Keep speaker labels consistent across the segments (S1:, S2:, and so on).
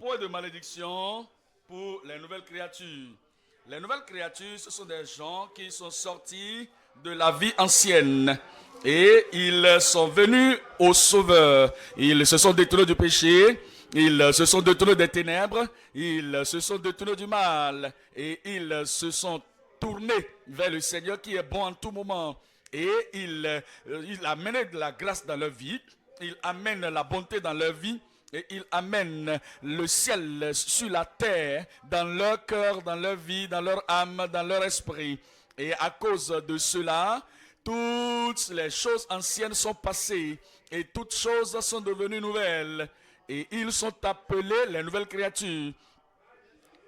S1: Point de malédiction pour les nouvelles créatures. Les nouvelles créatures, ce sont des gens qui sont sortis de la vie ancienne et ils sont venus au Sauveur. Ils se sont détournés du péché, ils se sont détournés des ténèbres, ils se sont détournés du mal et ils se sont tournés vers le Seigneur qui est bon en tout moment. Et il amène de la grâce dans leur vie, il amène la bonté dans leur vie. Et il amène le ciel sur la terre, dans leur cœur, dans leur vie, dans leur âme, dans leur esprit. Et à cause de cela, toutes les choses anciennes sont passées et toutes choses sont devenues nouvelles. Et ils sont appelés les nouvelles créatures.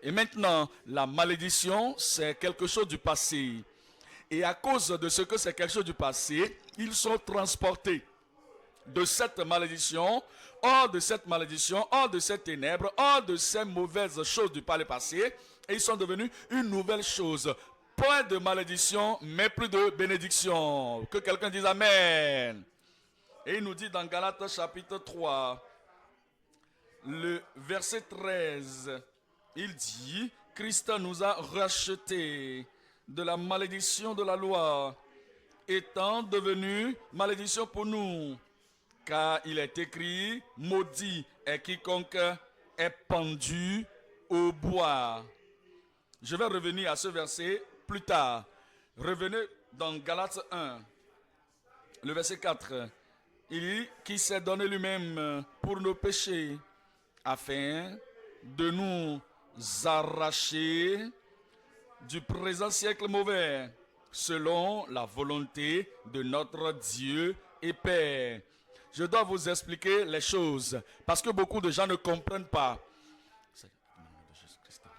S1: Et maintenant, la malédiction, c'est quelque chose du passé. Et à cause de ce que c'est quelque chose du passé, ils sont transportés de cette malédiction, hors de cette malédiction, hors de ces ténèbres, hors de ces mauvaises choses du passé, et ils sont devenus une nouvelle chose. Point de malédiction, mais plus de bénédiction. Que quelqu'un dise Amen. Et il nous dit dans Galates chapitre 3, le verset 13, il dit, Christ nous a rachetés de la malédiction de la loi, étant devenu malédiction pour nous. Car il est écrit, maudit est quiconque est pendu au bois. Je vais revenir à ce verset plus tard. Revenez dans Galates 1, le verset 4. Il dit, qui s'est donné lui-même pour nos péchés, afin de nous arracher du présent siècle mauvais, selon la volonté de notre Dieu et Père. Je dois vous expliquer les choses parce que beaucoup de gens ne comprennent pas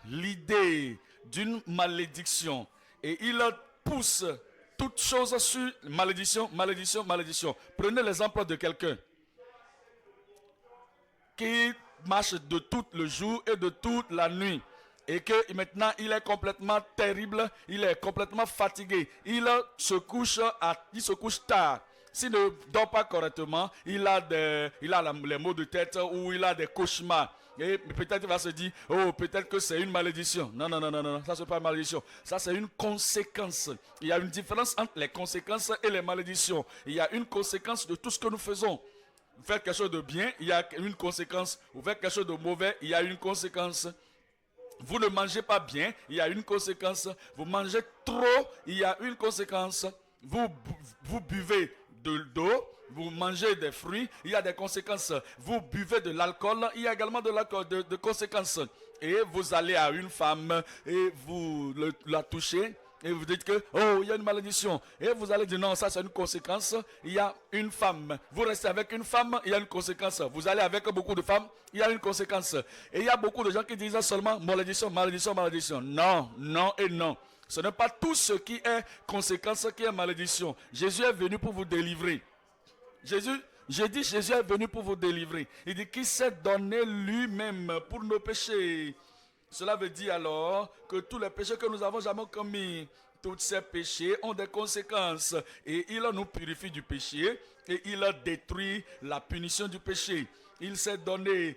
S1: l'idée d'une malédiction et ils poussent toutes choses sur malédiction, malédiction, malédiction. Prenez l'exemple de quelqu'un qui marche de tout le jour et de toute la nuit et que maintenant il est complètement terrible, il est complètement fatigué, il se couche tard. S'il ne dort pas correctement, il a les maux de tête ou il a des cauchemars. Et peut-être il va se dire, oh, peut-être que c'est une malédiction. Non, non, non, non, non, ça c'est pas une malédiction. Ça c'est une conséquence. Il y a une différence entre les conséquences et les malédictions. Il y a une conséquence de tout ce que nous faisons. Vous faites quelque chose de bien, il y a une conséquence. Vous faites quelque chose de mauvais, il y a une conséquence. Vous ne mangez pas bien, il y a une conséquence. Vous mangez trop, il y a une conséquence. Vous buvez de l'eau, vous mangez des fruits, il y a des conséquences. Vous buvez de l'alcool, il y a également de conséquences. Et vous allez à une femme et vous la touchez et vous dites que, oh, il y a une malédiction. Et vous allez dire, non, ça c'est une conséquence, il y a une femme. Vous restez avec une femme, il y a une conséquence. Vous allez avec beaucoup de femmes, il y a une conséquence. Et il y a beaucoup de gens qui disent seulement malédiction, malédiction, malédiction. Non, non et non. Ce n'est pas tout ce qui est conséquence qui est malédiction. Jésus est venu pour vous délivrer. Jésus est venu pour vous délivrer. Il dit qu'il s'est donné lui-même pour nos péchés. Cela veut dire alors que tous les péchés que nous avons jamais commis, tous ces péchés ont des conséquences. Et il nous purifie du péché et il a détruit la punition du péché. Il s'est donné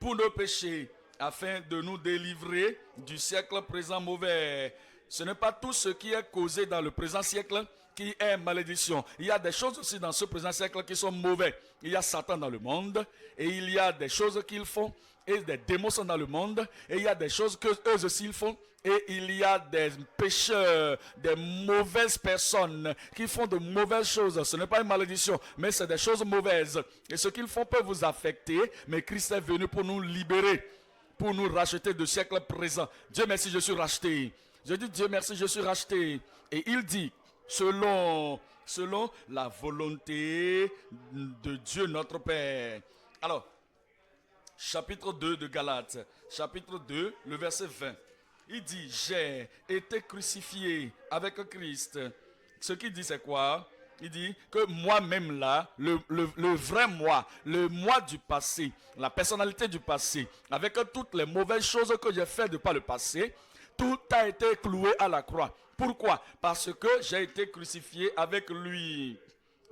S1: pour nos péchés, afin de nous délivrer du siècle présent mauvais. Ce n'est pas tout ce qui est causé dans le présent siècle qui est malédiction. Il y a des choses aussi dans ce présent siècle qui sont mauvais. Il y a Satan dans le monde et il y a des choses qu'ils font et des démons sont dans le monde et il y a des choses que eux aussi ils font et il y a des pécheurs, des mauvaises personnes qui font de mauvaises choses. Ce n'est pas une malédiction, mais c'est des choses mauvaises. Et ce qu'ils font peut vous affecter, mais Christ est venu pour nous libérer, pour nous racheter du siècle présent. Dieu merci, je suis racheté. Je dis Dieu merci, je suis racheté. Et il dit, selon la volonté de Dieu notre Père. Alors, chapitre 2 de Galates, chapitre 2, le verset 20. Il dit, j'ai été crucifié avec Christ. Ce qu'il dit, c'est quoi? Il dit que moi-même là, le vrai moi, le moi du passé, la personnalité du passé, avec toutes les mauvaises choses que j'ai faites de par le passé, tout a été cloué à la croix. Pourquoi? Parce que j'ai été crucifié avec lui.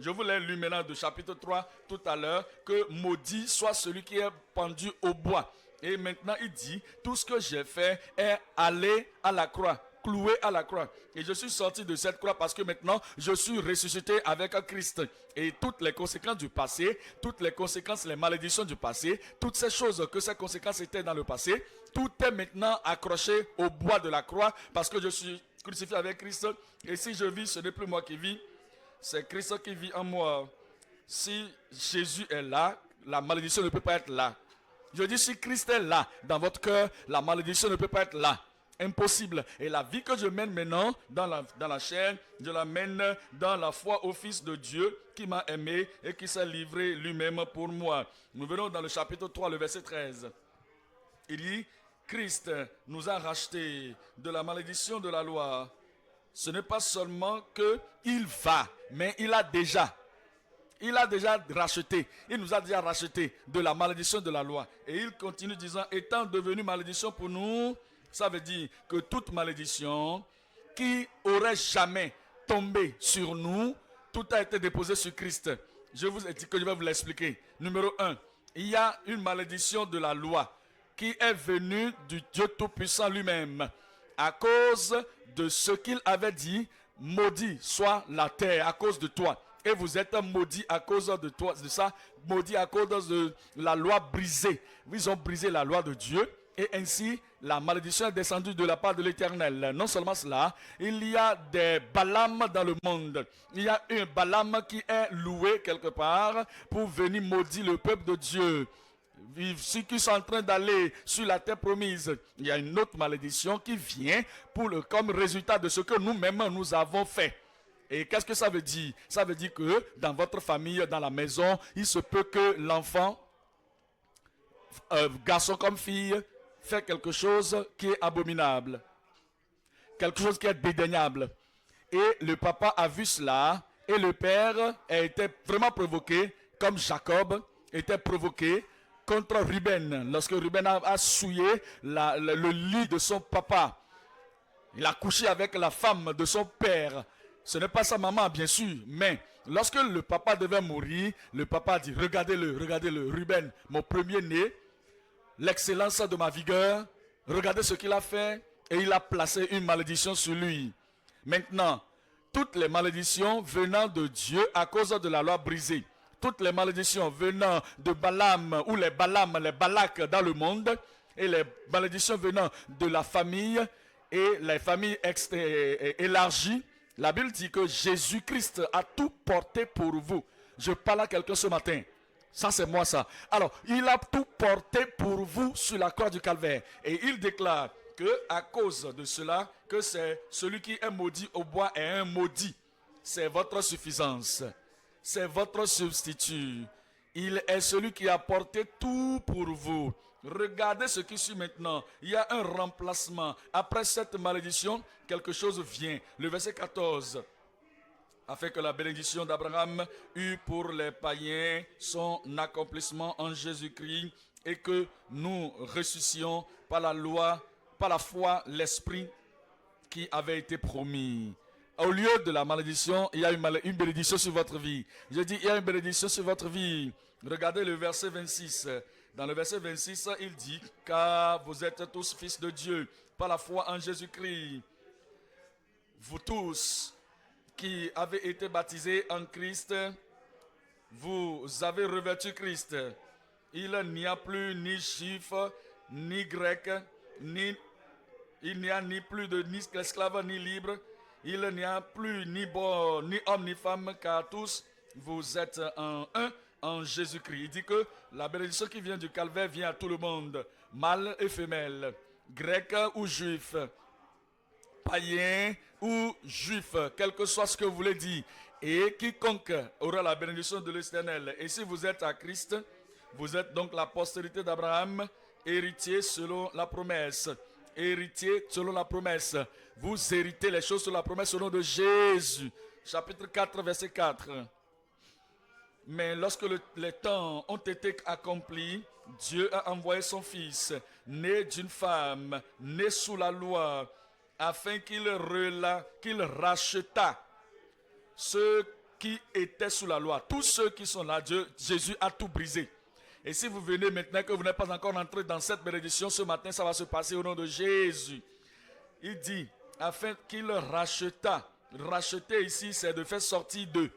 S1: Je vous l'ai lu maintenant de chapitre 3 tout à l'heure, que maudit soit celui qui est pendu au bois. Et maintenant il dit, tout ce que j'ai fait est aller à la croix, cloué à la croix. Et je suis sorti de cette croix parce que maintenant je suis ressuscité avec Christ. Et toutes les conséquences du passé, toutes les conséquences, les malédictions du passé, toutes ces choses que ces conséquences étaient dans le passé, tout est maintenant accroché au bois de la croix parce que je suis crucifié avec Christ. Et si je vis, ce n'est plus moi qui vis, c'est Christ qui vit en moi. Si Jésus est là, la malédiction ne peut pas être là. Je dis, si Christ est là, dans votre cœur, la malédiction ne peut pas être là. Impossible. Et la vie que je mène maintenant dans la chair, je la mène dans la foi au Fils de Dieu qui m'a aimé et qui s'est livré lui-même pour moi. Nous venons dans le chapitre 3, le verset 13. Il dit, Christ nous a rachetés de la malédiction de la loi. Ce n'est pas seulement qu'il va, mais il a déjà racheté. Il nous a déjà racheté de la malédiction de la loi. Et il continue disant, étant devenu malédiction pour nous, ça veut dire que toute malédiction qui aurait jamais tombé sur nous, tout a été déposé sur Christ. Je vous ai dit que je vais vous l'expliquer. Numéro 1, il y a une malédiction de la loi qui est venue du Dieu Tout-Puissant lui-même à cause de ce qu'il avait dit, maudit soit la terre à cause de toi. Et vous êtes maudits à cause de toi, de ça, maudits à cause de la loi brisée. Ils ont brisé la loi de Dieu et ainsi la malédiction est descendue de la part de l'Éternel. Non seulement cela, il y a des Balaam dans le monde. Il y a un Balaam qui est loué quelque part pour venir maudire le peuple de Dieu. Ceux qui sont en train d'aller sur la terre promise, il y a une autre malédiction qui vient comme résultat de ce que nous-mêmes nous avons fait. Et qu'est-ce que ça veut dire? Ça veut dire que dans votre famille, dans la maison, il se peut que l'enfant, garçon comme fille, fait quelque chose qui est abominable. Quelque chose qui est dédaignable. Et le papa a vu cela, et le père a été vraiment provoqué, comme Jacob était provoqué contre Ruben, lorsque Ruben a souillé le lit de son papa. Il a couché avec la femme de son père. Ce n'est pas sa maman, bien sûr, mais lorsque le papa devait mourir, le papa dit, regardez-le, Ruben, mon premier-né, l'excellence de ma vigueur, regardez ce qu'il a fait, et il a placé une malédiction sur lui. Maintenant, toutes les malédictions venant de Dieu à cause de la loi brisée, toutes les malédictions venant de Balaam ou les Balak dans le monde, et les malédictions venant de la famille et les familles élargies, la Bible dit que Jésus-Christ a tout porté pour vous. Je parle à quelqu'un ce matin. Ça, c'est moi, ça. Alors, il a tout porté pour vous sur la croix du Calvaire. Et il déclare que à cause de cela, que c'est celui qui est maudit au bois est un maudit. C'est votre suffisance. C'est votre substitut. Il est celui qui a porté tout pour vous. Regardez ce qui suit maintenant. Il y a un remplacement. Après cette malédiction, quelque chose vient. Le verset 14. Afin que la bénédiction d'Abraham eût pour les païens son accomplissement en Jésus-Christ et que nous ressuscitions par la loi, par la foi, l'esprit qui avait été promis. Au lieu de la malédiction, il y a une bénédiction sur votre vie. Je dis, il y a une bénédiction sur votre vie. Regardez le verset 26. Dans le verset 26, il dit, car vous êtes tous fils de Dieu par la foi en Jésus-Christ. Vous tous qui avez été baptisés en Christ, vous avez revêtu Christ. Il n'y a plus ni juif, ni grec, il n'y a ni plus de ni esclave, ni libre. Il n'y a plus ni homme, ni femme, car tous vous êtes en un en Jésus-Christ. Il dit que la bénédiction qui vient du calvaire vient à tout le monde, mâle et femelle, grec ou juif, païen ou juif, quel que soit ce que vous voulez dire. Et quiconque aura la bénédiction de l'Éternel. Et si vous êtes à Christ, vous êtes donc la postérité d'Abraham, héritier selon la promesse. Héritier selon la promesse. Vous héritez les choses selon la promesse au nom de Jésus. Chapitre 4, verset 4. Mais lorsque les temps ont été accomplis, Dieu a envoyé son Fils, né d'une femme, né sous la loi, afin qu'il rachetât ceux qui étaient sous la loi. Tous ceux qui sont là, Jésus a tout brisé. Et si vous venez maintenant que vous n'êtes pas encore entré dans cette bénédiction, ce matin, ça va se passer au nom de Jésus. Il dit, afin qu'il racheta. Racheter ici, c'est de faire sortir d'eux.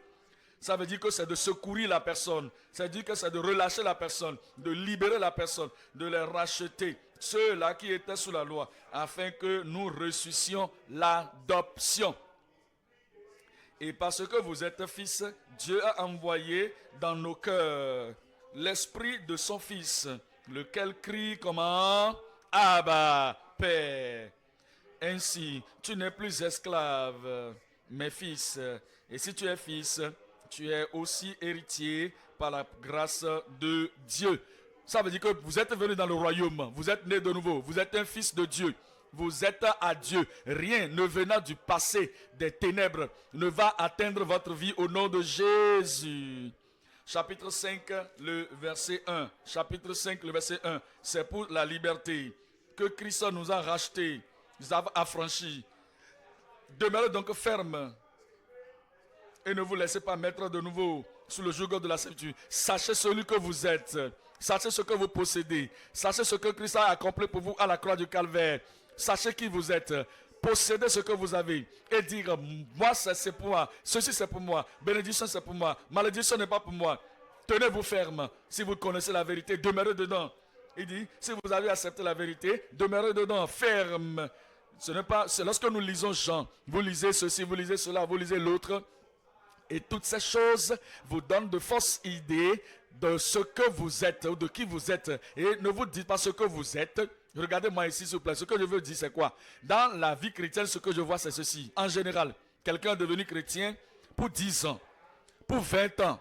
S1: Ça veut dire que c'est de secourir la personne. Ça veut dire que c'est de relâcher la personne, de libérer la personne, de les racheter. Ceux-là qui étaient sous la loi, afin que nous reçussions l'adoption. Et parce que vous êtes fils, Dieu a envoyé dans nos cœurs l'esprit de son fils, lequel crie comment? Abba, Père. Ainsi, tu n'es plus esclave, mais fils. Et si tu es fils, tu es aussi héritier par la grâce de Dieu. Ça veut dire que vous êtes venu dans le royaume, vous êtes né de nouveau, vous êtes un fils de Dieu. Vous êtes à Dieu. Rien ne venant du passé des ténèbres ne va atteindre votre vie au nom de Jésus. Chapitre 5, le verset 1. Chapitre 5, le verset 1. C'est pour la liberté que Christ nous a rachetés, nous a affranchis. Demeurez donc ferme et ne vous laissez pas mettre de nouveau sous le joug de la servitude. Sachez celui que vous êtes. Sachez ce que vous possédez. Sachez ce que Christ a accompli pour vous à la croix du Calvaire. Sachez qui vous êtes. Possédez ce que vous avez. Et dire, moi c'est pour moi. Ceci c'est pour moi. Bénédiction c'est pour moi. Malédiction n'est pas pour moi. Tenez-vous ferme. Si vous connaissez la vérité, demeurez dedans. Il dit, si vous avez accepté la vérité, demeurez dedans. Ferme. Ce n'est pas, c'est lorsque nous lisons Jean. Vous lisez ceci, vous lisez cela, vous lisez l'autre. Et toutes ces choses vous donnent de fausses idées de ce que vous êtes ou de qui vous êtes. Et ne vous dites pas ce que vous êtes. Regardez-moi ici, s'il vous plaît. Ce que je veux dire, c'est quoi? Dans la vie chrétienne, ce que je vois, c'est ceci. En général, quelqu'un est devenu chrétien pour 10 ans, pour 20 ans,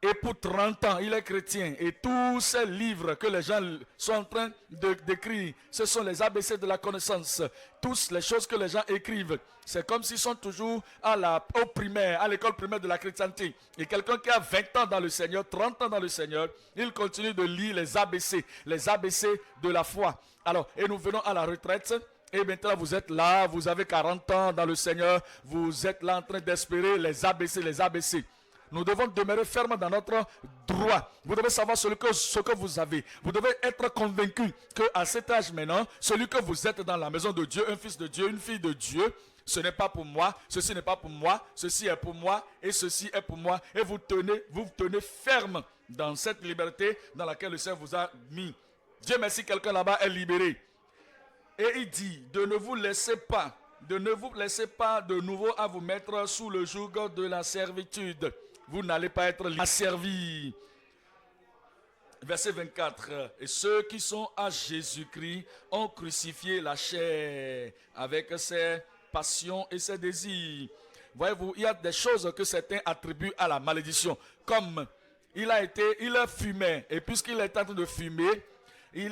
S1: et pour 30 ans, il est chrétien. Et tous ces livres que les gens sont en train d'écrire, ce sont les ABC de la connaissance. Toutes les choses que les gens écrivent, c'est comme s'ils sont toujours au primaire, à l'école primaire de la chrétienté. Et quelqu'un qui a 20 ans dans le Seigneur, 30 ans dans le Seigneur, il continue de lire les ABC de la foi. Alors, et nous venons à la retraite. Et maintenant vous êtes là, vous avez 40 ans dans le Seigneur, vous êtes là en train d'espérer les ABC. Nous devons demeurer fermes dans notre droit. Vous devez savoir ce que vous avez. Vous devez être convaincu qu'à cet âge maintenant, celui que vous êtes dans la maison de Dieu, un fils de Dieu, une fille de Dieu, ce n'est pas pour moi, ceci n'est pas pour moi, ceci est pour moi et ceci est pour moi. Et vous tenez ferme dans cette liberté dans laquelle le Seigneur vous a mis. Dieu merci, quelqu'un là-bas est libéré. Et il dit, de ne vous laissez pas de nouveau à vous mettre sous le joug de la servitude. Vous n'allez pas être asservis. Verset 24. Et ceux qui sont à Jésus-Christ ont crucifié la chair avec ses passions et ses désirs. Voyez-vous, il y a des choses que certains attribuent à la malédiction. Comme il fumait. Et puisqu'il est en train de fumer, les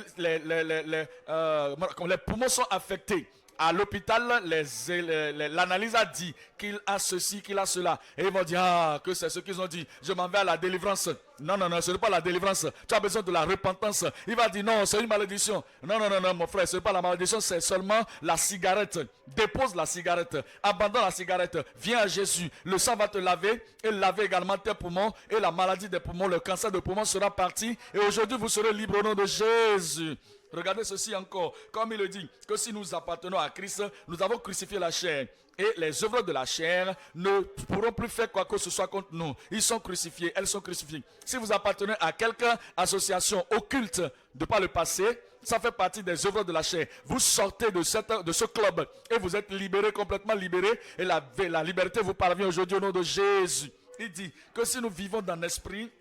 S1: poumons sont affectés. À l'hôpital, l'analyse a dit qu'il a ceci, qu'il a cela. Et ils vont dire, que c'est ce qu'ils ont dit. Je m'en vais à la délivrance. Non, ce n'est pas la délivrance. Tu as besoin de la repentance. Il va dire, non, c'est une malédiction. Non, mon frère, ce n'est pas la malédiction, c'est seulement la cigarette. Dépose la cigarette. Abandonne la cigarette. Viens à Jésus. Le sang va te laver et laver également tes poumons. Et la maladie des poumons, le cancer des poumons sera parti. Et aujourd'hui, vous serez libre au nom de Jésus. Regardez ceci encore, comme il le dit, que si nous appartenons à Christ, nous avons crucifié la chair. Et les œuvres de la chair ne pourront plus faire quoi que ce soit contre nous. Ils sont crucifiés, elles sont crucifiées. Si vous appartenez à quelque association occulte de par le passé, ça fait partie des œuvres de la chair. Vous sortez de ce club et vous êtes libérés, complètement libérés. Et la liberté vous parvient aujourd'hui au nom de Jésus. Il dit que si nous vivons dans l'esprit,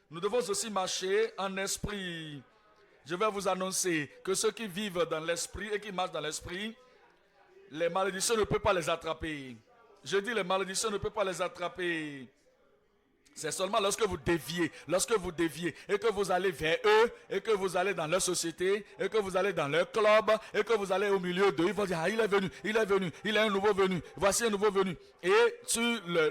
S1: nous devons aussi marcher en esprit. Je vais vous annoncer que ceux qui vivent dans l'esprit et qui marchent dans l'esprit, les malédictions ne peuvent pas les attraper. Je dis les malédictions ne peuvent pas les attraper. C'est seulement lorsque vous déviez et que vous allez vers eux et que vous allez dans leur société et que vous allez dans leur club et que vous allez au milieu d'eux. Ils vont dire, il est venu, il est un nouveau venu, voici un nouveau venu. Et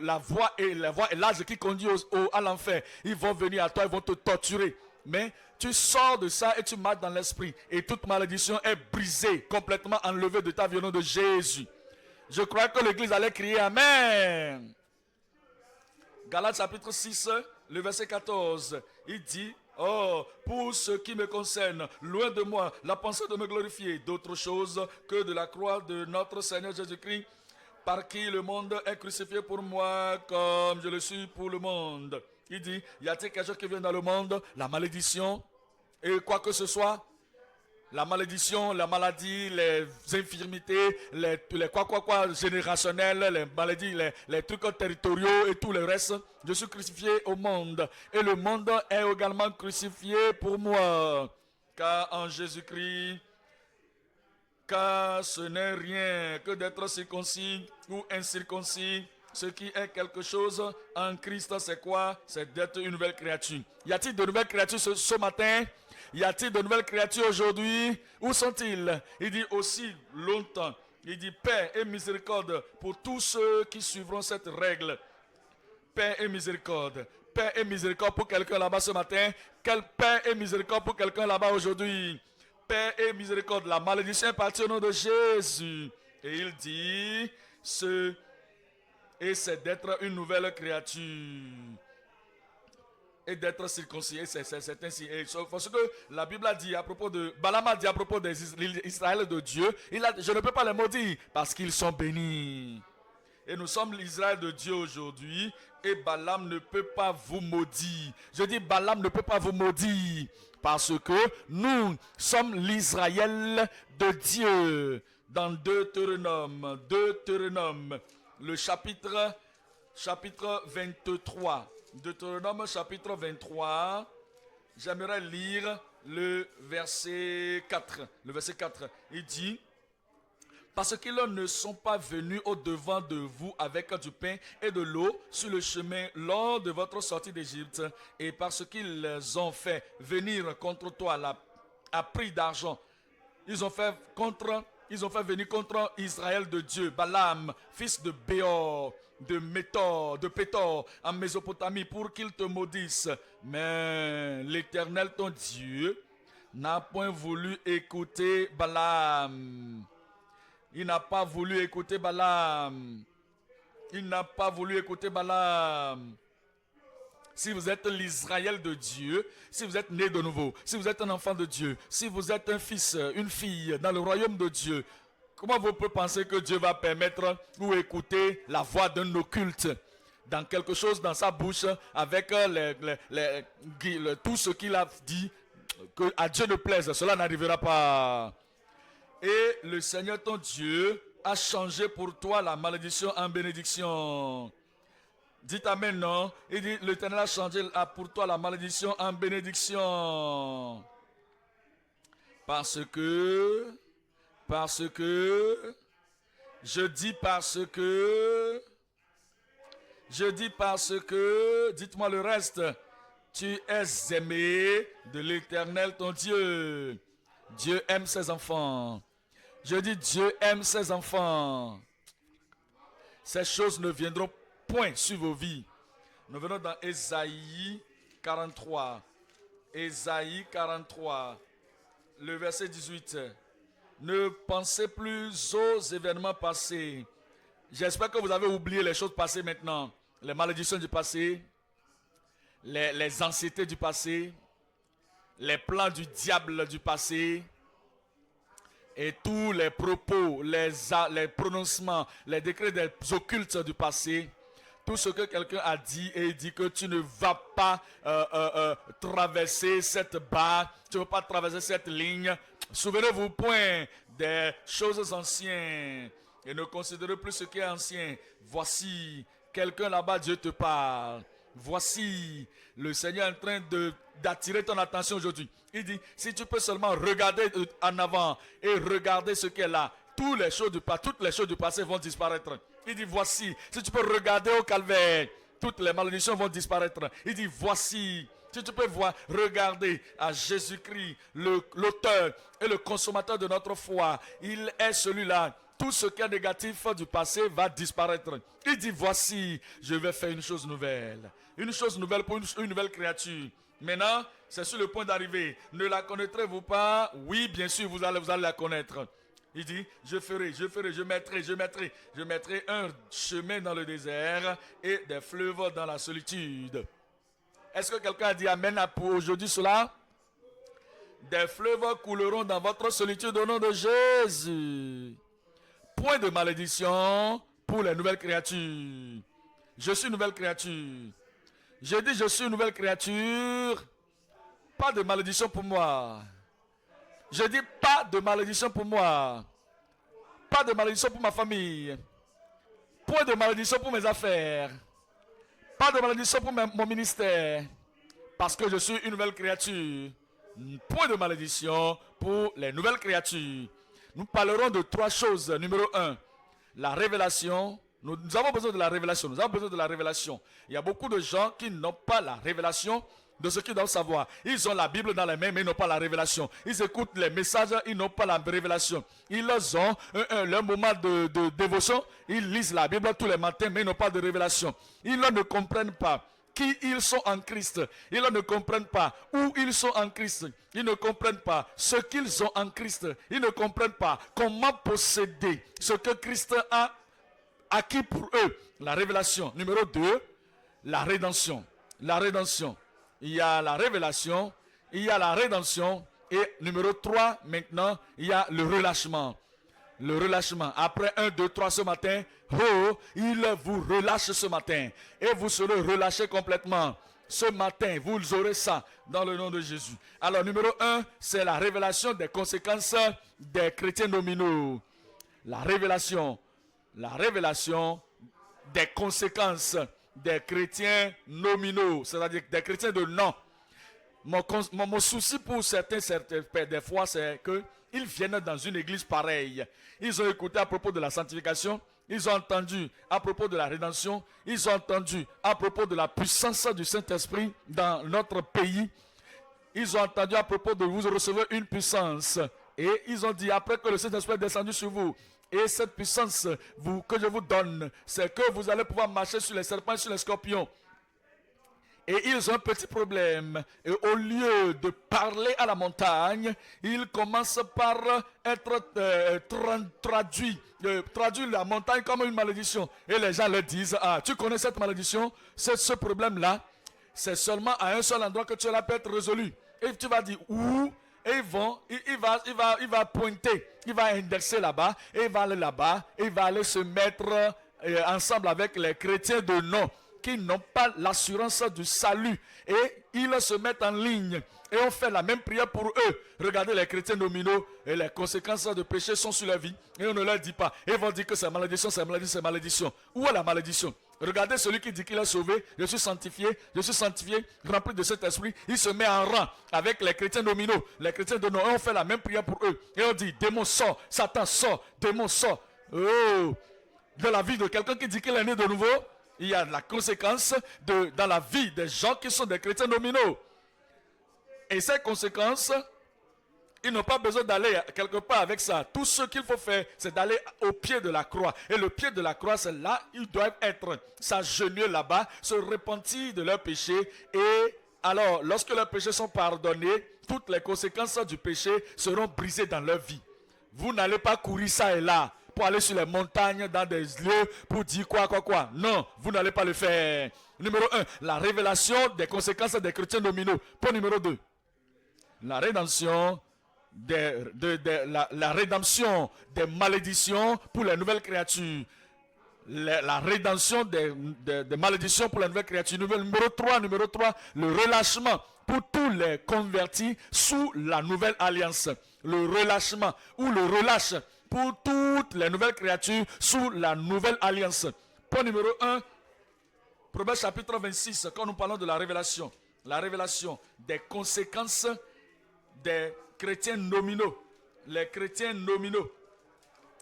S1: la voie est l'âge qui conduit à l'enfer. Ils vont venir à toi, ils vont te torturer. Mais tu sors de ça et tu marches dans l'esprit. Et toute malédiction est brisée, complètement enlevée de ta vie au nom de Jésus. Je crois que l'église allait crier Amen. Galates chapitre 6, le verset 14. Il dit, oh, pour ce qui me concerne, loin de moi la pensée de me glorifier d'autre chose que de la croix de notre Seigneur Jésus-Christ, par qui le monde est crucifié pour moi comme je le suis pour le monde. Il dit, y a-t-il quelque chose qui vient dans le monde? La malédiction et quoi que ce soit. La malédiction, la maladie, les infirmités, les quoi générationnels, les maladies, les trucs territoriaux et tout le reste. Je suis crucifié au monde. Et le monde est également crucifié pour moi. Car en Jésus-Christ, car ce n'est rien que d'être circoncis ou incirconcis. Ce qui est quelque chose en Christ, c'est quoi? C'est d'être une nouvelle créature. Y a-t-il de nouvelles créatures ce matin? Y a-t-il de nouvelles créatures aujourd'hui? Où sont-ils? Il dit aussi longtemps. Il dit paix et miséricorde pour tous ceux qui suivront cette règle. Paix et miséricorde. Paix et miséricorde pour quelqu'un là-bas ce matin. Quelle paix et miséricorde pour quelqu'un là-bas aujourd'hui? Paix et miséricorde. La malédiction est partie au nom de Jésus. Et il dit, c'est d'être une nouvelle créature. Et d'être circoncis. C'est ainsi. Et parce que la Bible a dit à propos de... Balaam a dit à propos des Israël de Dieu, je ne peux pas les maudire parce qu'ils sont bénis. Et nous sommes l'Israël de Dieu aujourd'hui. Et Balaam ne peut pas vous maudire. Je dis Balaam ne peut pas vous maudire. Parce que nous sommes l'Israël de Dieu. Dans Deutéronome, le chapitre 23. Deutéronome chapitre 23. J'aimerais lire le verset 4. Le verset 4. Il dit, parce qu'ils ne sont pas venus au-devant de vous avec du pain et de l'eau sur le chemin lors de votre sortie d'Égypte, et parce qu'ils ont fait venir contre toi à prix d'argent. Ils ont fait venir contre Israël de Dieu, Balaam, fils de Béor, de Pétor, en Mésopotamie, pour qu'il te maudisse. Mais l'Éternel, ton Dieu, n'a point voulu écouter Balaam. Il n'a pas voulu écouter Balaam. Si vous êtes l'Israël de Dieu, si vous êtes né de nouveau, si vous êtes un enfant de Dieu, si vous êtes un fils, une fille dans le royaume de Dieu, comment vous pouvez penser que Dieu va permettre ou écouter la voix d'un occulte dans quelque chose dans sa bouche avec tout ce qu'il a dit, que à Dieu ne plaise? Cela n'arrivera pas. Et le Seigneur ton Dieu a changé pour toi la malédiction en bénédiction. Dites amen, non? Il dit, l'Éternel a changé pour toi la malédiction en bénédiction. Parce que, je dis parce que, dites-moi le reste, tu es aimé de l'Éternel ton Dieu. Dieu aime ses enfants. Je dis Dieu aime ses enfants. Ces choses ne viendront point sur vos vies. Nous venons dans Ésaïe 43. Ésaïe 43, le verset 18. Ne pensez plus aux événements passés. J'espère que vous avez oublié les choses passées maintenant. Les malédictions du passé, les anxiétés du passé, les plans du diable du passé, et tous les propos, les prononcements, les décrets des occultes du passé, tout ce que quelqu'un a dit et il dit que tu ne vas pas traverser cette barre, tu ne vas pas traverser cette ligne. Souvenez-vous point des choses anciennes et ne considérez plus ce qui est ancien. Voici, quelqu'un là-bas, Dieu te parle. Voici, le Seigneur est en train d'attirer ton attention aujourd'hui. Il dit, si tu peux seulement regarder en avant et regarder ce qui est là, toutes les choses du passé vont disparaître. Il dit, voici, si tu peux regarder au calvaire, toutes les malédictions vont disparaître. Il dit, voici, si tu peux regarder à Jésus-Christ, l'auteur et le consommateur de notre foi. Il est celui-là. Tout ce qui est négatif du passé va disparaître. Il dit, voici, je vais faire une chose nouvelle. Une chose nouvelle pour une nouvelle créature. Maintenant, c'est sur le point d'arriver. Ne la connaîtrez-vous pas? Oui, bien sûr, vous allez la connaître. Il dit, je mettrai un chemin dans le désert et des fleuves dans la solitude. Est-ce que quelqu'un a dit Amen pour aujourd'hui cela? Des fleuves couleront dans votre solitude au nom de Jésus. Point de malédiction pour les nouvelles créatures. Je suis une nouvelle créature. Je dis je suis une nouvelle créature. Pas de malédiction pour moi. Je dis pas de malédiction pour moi. Pas de malédiction pour ma famille. Point de malédiction pour mes affaires. Pas de malédiction pour mon ministère. Parce que je suis une nouvelle créature. Point de malédiction pour les nouvelles créatures. Nous parlerons de 3 choses. Numéro 1, la révélation. Nous avons besoin de la révélation. Nous avons besoin de la révélation. Il y a beaucoup de gens qui n'ont pas la révélation de ce qu'ils doivent savoir. Ils ont la Bible dans les mains, mais ils n'ont pas la révélation. Ils écoutent les messages, ils n'ont pas la révélation. Ils ont leur moment de dévotion. Ils lisent la Bible tous les matins, mais ils n'ont pas de révélation. Ils ne comprennent pas qui ils sont en Christ. Ils ne comprennent pas où ils sont en Christ. Ils ne comprennent pas ce qu'ils ont en Christ. Ils ne comprennent pas comment posséder ce que Christ a acquis pour eux. La révélation. Numéro 2, la rédemption. La rédemption. Il y a la révélation, il y a la rédemption. Et numéro 3, maintenant, il y a le relâchement. Le relâchement. Après 1, 2, 3 ce matin, oh, il vous relâche ce matin. Et vous serez relâchés complètement. Ce matin, vous aurez ça dans le nom de Jésus. Alors, numéro 1, c'est la révélation des conséquences des chrétiens nominaux. La révélation des conséquences des chrétiens nominaux, c'est-à-dire des chrétiens de nom. Mon souci pour certains, des fois, c'est qu'ils viennent dans une église pareille. Ils ont écouté à propos de la sanctification, ils ont entendu à propos de la rédemption, ils ont entendu à propos de la puissance du Saint-Esprit dans notre pays. Ils ont entendu à propos de vous recevoir une puissance. Et ils ont dit, après que le Saint-Esprit est descendu sur vous, et cette puissance que je vous donne, c'est que vous allez pouvoir marcher sur les serpents et sur les scorpions. Et ils ont un petit problème. Et au lieu de parler à la montagne, ils commencent par être traduire la montagne comme une malédiction. Et les gens leur disent, ah, tu connais cette malédiction, ce problème-là, c'est seulement à un seul endroit que cela peut être résolu. Et tu vas dire, où? Et il va pointer, il va indexer là-bas, et il va aller là-bas, et il va aller se mettre ensemble avec les chrétiens de nom qui n'ont pas l'assurance du salut. Et ils se mettent en ligne. Et on fait la même prière pour eux. Regardez les chrétiens nominaux et les conséquences de péché sont sur leur vie. Et on ne leur dit pas. Et ils vont dire que c'est malédiction, c'est malédiction, c'est malédiction. Où est la malédiction? Regardez celui qui dit qu'il est sauvé. Je suis sanctifié, rempli de cet esprit. Il se met en rang avec les chrétiens nominaux. Les chrétiens de nom, on fait la même prière pour eux. Et on dit, démon sort, Satan sort, démon sort. Oh, de la vie de quelqu'un qui dit qu'il est né de nouveau, il y a la conséquence dans la vie des gens qui sont des chrétiens nominaux. Et ces conséquences, ils n'ont pas besoin d'aller quelque part avec ça. Tout ce qu'il faut faire, c'est d'aller au pied de la croix. Et le pied de la croix, c'est là, ils doivent être s'agenouiller là-bas, se repentir de leurs péchés. Et alors, lorsque leurs péchés sont pardonnés, toutes les conséquences du péché seront brisées dans leur vie. Vous n'allez pas courir ça et là pour aller sur les montagnes, dans des lieux, pour dire quoi. Non, vous n'allez pas le faire. Numéro 1, la révélation des conséquences des chrétiens nominaux. Point numéro 2, la rédemption la rédemption des malédictions pour les nouvelles créatures. La rédemption des malédictions pour les nouvelles créatures. Numéro 3, le relâchement pour tous les convertis sous la nouvelle alliance. Le relâchement ou le relâche pour toutes les nouvelles créatures sous la nouvelle alliance. Point numéro 1, Proverbe chapitre 26, quand nous parlons de la révélation des conséquences des chrétiens nominaux. Les chrétiens nominaux,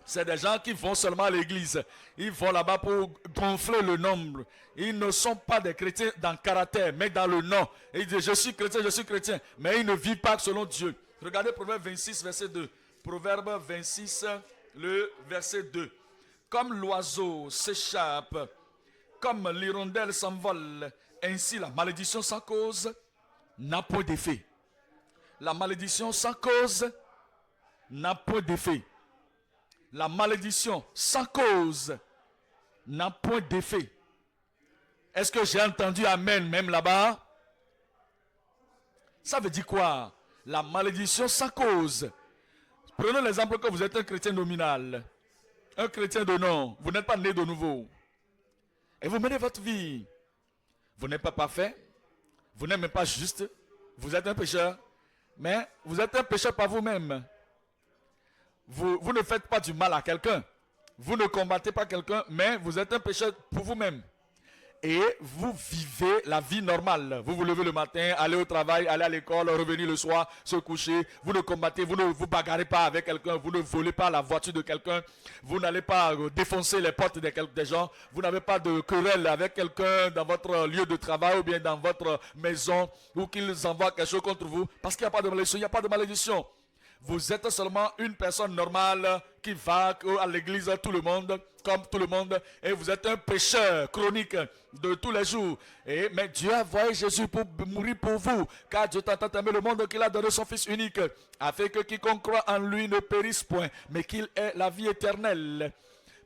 S1: c'est des gens qui vont seulement à l'église. Ils vont là-bas pour gonfler le nombre. Ils ne sont pas des chrétiens dans le caractère, mais dans le nom. Et ils disent, je suis chrétien, mais ils ne vivent pas selon Dieu. Regardez Proverbe 26, verset 2. Proverbe 26, le verset 2. Comme l'oiseau s'échappe, comme l'hirondelle s'envole, ainsi la malédiction sans cause n'a point d'effet. La malédiction sans cause n'a point d'effet. La malédiction sans cause n'a point d'effet. Est-ce que j'ai entendu Amen même là-bas? Ça veut dire quoi? La malédiction sans cause. Prenons l'exemple que vous êtes un chrétien nominal. Un chrétien de nom. Vous n'êtes pas né de nouveau. Et vous menez votre vie. Vous n'êtes pas parfait. Vous n'êtes même pas juste. Vous êtes un pécheur. Mais vous êtes un pécheur par vous-même. Vous ne faites pas du mal à quelqu'un. Vous ne combattez pas quelqu'un, mais vous êtes un pécheur pour vous-même. Et vous vivez la vie normale. Vous vous levez le matin, allez au travail, allez à l'école, revenez le soir, se coucher. Vous ne combattez, vous ne vous bagarrez pas avec quelqu'un, vous ne volez pas la voiture de quelqu'un, vous n'allez pas défoncer les portes des gens, vous n'avez pas de querelle avec quelqu'un dans votre lieu de travail ou bien dans votre maison ou qu'ils envoient quelque chose contre vous. Parce qu'il n'y a pas de malédiction, il n'y a pas de malédiction. Vous êtes seulement une personne normale qui va à l'église comme tout le monde, et vous êtes un pécheur chronique de tous les jours. Mais Dieu a envoyé Jésus pour mourir pour vous, car Dieu t'a tant aimé le monde qu'il a donné son Fils unique, afin que quiconque croit en lui ne périsse point, mais qu'il ait la vie éternelle.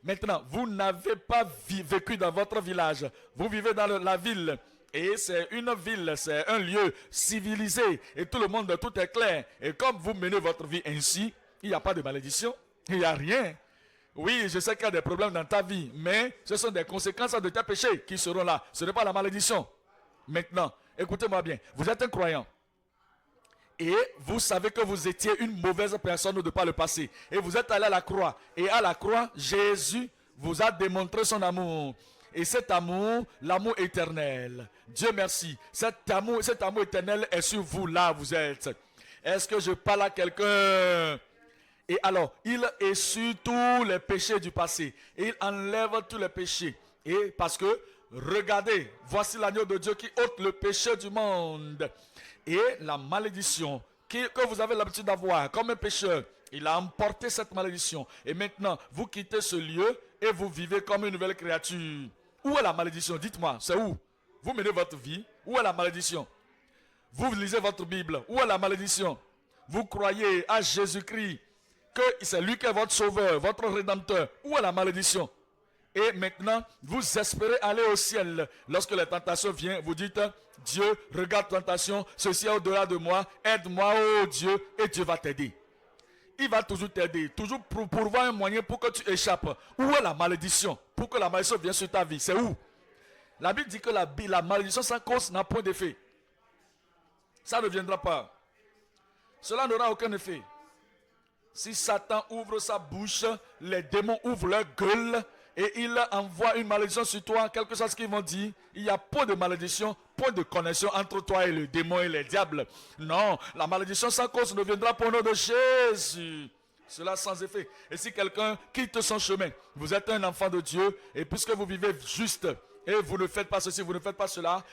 S1: Maintenant, vous n'avez pas vécu dans votre village, vous vivez dans la ville. Et c'est une ville, c'est un lieu civilisé. Et tout le monde, tout est clair. Et comme vous menez votre vie ainsi, il n'y a pas de malédiction. Il n'y a rien. Oui, je sais qu'il y a des problèmes dans ta vie. Mais ce sont des conséquences de tes péchés qui seront là. Ce n'est pas la malédiction. Maintenant, écoutez-moi bien. Vous êtes un croyant. Et vous savez que vous étiez une mauvaise personne de par le passé. Et vous êtes allé à la croix. Et à la croix, Jésus vous a démontré son amour. Et cet amour, l'amour éternel, Dieu merci, cet amour éternel est sur vous là où vous êtes. Est-ce que je parle à quelqu'un? Et alors, il essuie tous les péchés du passé. Et il enlève tous les péchés. Et parce que, regardez, voici l'agneau de Dieu qui ôte le péché du monde. Et la malédiction que vous avez l'habitude d'avoir comme un pécheur, il a emporté cette malédiction. Et maintenant, vous quittez ce lieu et vous vivez comme une nouvelle créature. Où est la malédiction? Dites-moi, c'est où? Vous menez votre vie. Où est la malédiction? Vous lisez votre Bible. Où est la malédiction? Vous croyez à Jésus-Christ, que c'est lui qui est votre sauveur, votre rédempteur. Où est la malédiction? Et maintenant, vous espérez aller au ciel. Lorsque les tentations viennent, vous dites, Dieu, regarde tentation, ceci est au-delà de moi, aide-moi, oh Dieu, et Dieu va t'aider. Il va toujours t'aider, toujours pourvoir un moyen pour que tu échappes. Où est la malédiction? Pour que la malédiction vienne sur ta vie, c'est où? La Bible dit que la malédiction sans cause n'a point d'effet. Ça ne viendra pas. Cela n'aura aucun effet. Si Satan ouvre sa bouche, les démons ouvrent leur gueule et il envoie une malédiction sur toi, quelque chose qu'ils vont dire, il y a point de malédiction, point de connexion entre toi et le démon et les diables. Non, la malédiction sans cause ne viendra pas au nom de Jésus. Cela sans effet. Et si quelqu'un quitte son chemin, vous êtes un enfant de Dieu, et puisque vous vivez juste, et vous ne faites pas ceci, vous ne faites pas cela,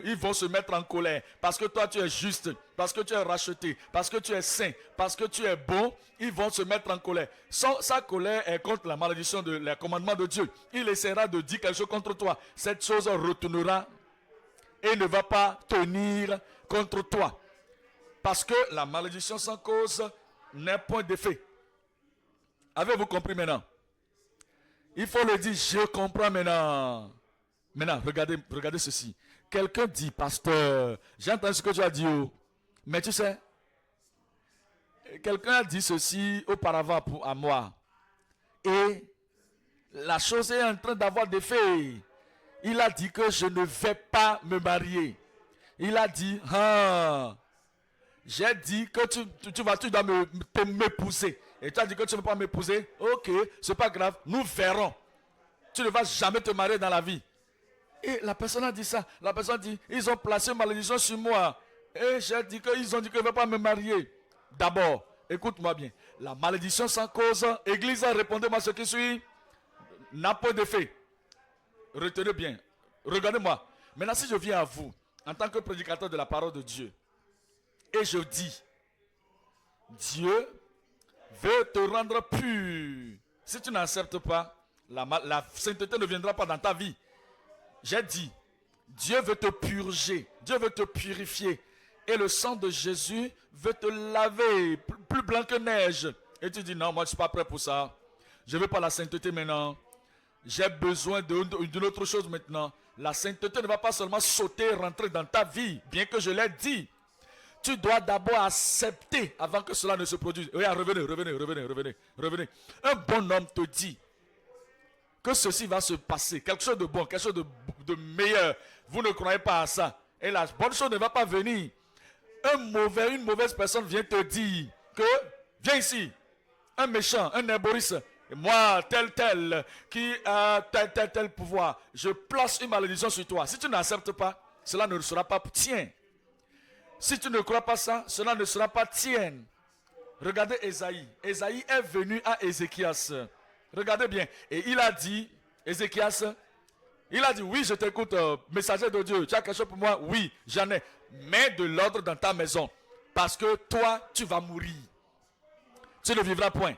S1: ils vont se mettre en colère. Parce que toi tu es juste, parce que tu es racheté, parce que tu es saint, parce que tu es bon, ils vont se mettre en colère. Sa colère est contre la malédiction les commandements de Dieu. Il essaiera de dire quelque chose contre toi. Cette chose retournera et ne va pas tenir contre toi. Parce que la malédiction sans cause n'est point d'effet. Avez-vous compris maintenant? Il faut le dire, je comprends maintenant. Maintenant, regardez ceci. Quelqu'un dit, pasteur, j'ai entendu ce que tu as dit, mais tu sais, quelqu'un a dit ceci auparavant à moi. Et la chose est en train d'avoir des faits. Il a dit que je ne vais pas me marier. Il a dit, j'ai dit que tu dois m'épouser. Et tu as dit que tu ne veux pas m'épouser. Ok, c'est pas grave, nous verrons. Tu ne vas jamais te marier dans la vie. Et la personne a dit ça. La personne dit, ils ont placé une malédiction sur moi. Et j'ai dit qu'ils ont dit que je ne vais pas me marier. D'abord, écoute-moi bien. La malédiction sans cause, Église, répondez-moi ce qui suit, n'a pas d'effet. Retenez bien. Regardez-moi. Maintenant, si je viens à vous, en tant que prédicateur de la parole de Dieu, et je dis, Dieu veut te rendre pur. Si tu n'acceptes pas, la sainteté ne viendra pas dans ta vie. J'ai dit, Dieu veut te purger, Dieu veut te purifier. Et le sang de Jésus veut te laver plus blanc que neige. Et tu dis, non, moi je ne suis pas prêt pour ça. Je ne veux pas la sainteté maintenant. J'ai besoin d'une autre chose maintenant. La sainteté ne va pas seulement sauter et rentrer dans ta vie, bien que je l'ai dit. Tu dois d'abord accepter avant que cela ne se produise. Oui, revenez. Un bon homme te dit que ceci va se passer, quelque chose de bon, quelque chose de meilleur. Vous ne croyez pas à ça. Et la bonne chose ne va pas venir. Une mauvaise personne vient te dire que, viens ici, un méchant, un herboriste, et moi, tel, qui a tel pouvoir, je place une malédiction sur toi. Si tu n'acceptes pas, cela ne sera pas tien. Si tu ne crois pas ça, cela ne sera pas tien. Regardez Ésaïe. Ésaïe est venu à Ézéchias. Regardez bien. Et il a dit, Ézéchias, il a dit, oui, je t'écoute, messager de Dieu. Tu as quelque chose pour moi? Oui, j'en ai. Mets de l'ordre dans ta maison. Parce que toi, tu vas mourir. Tu ne vivras point.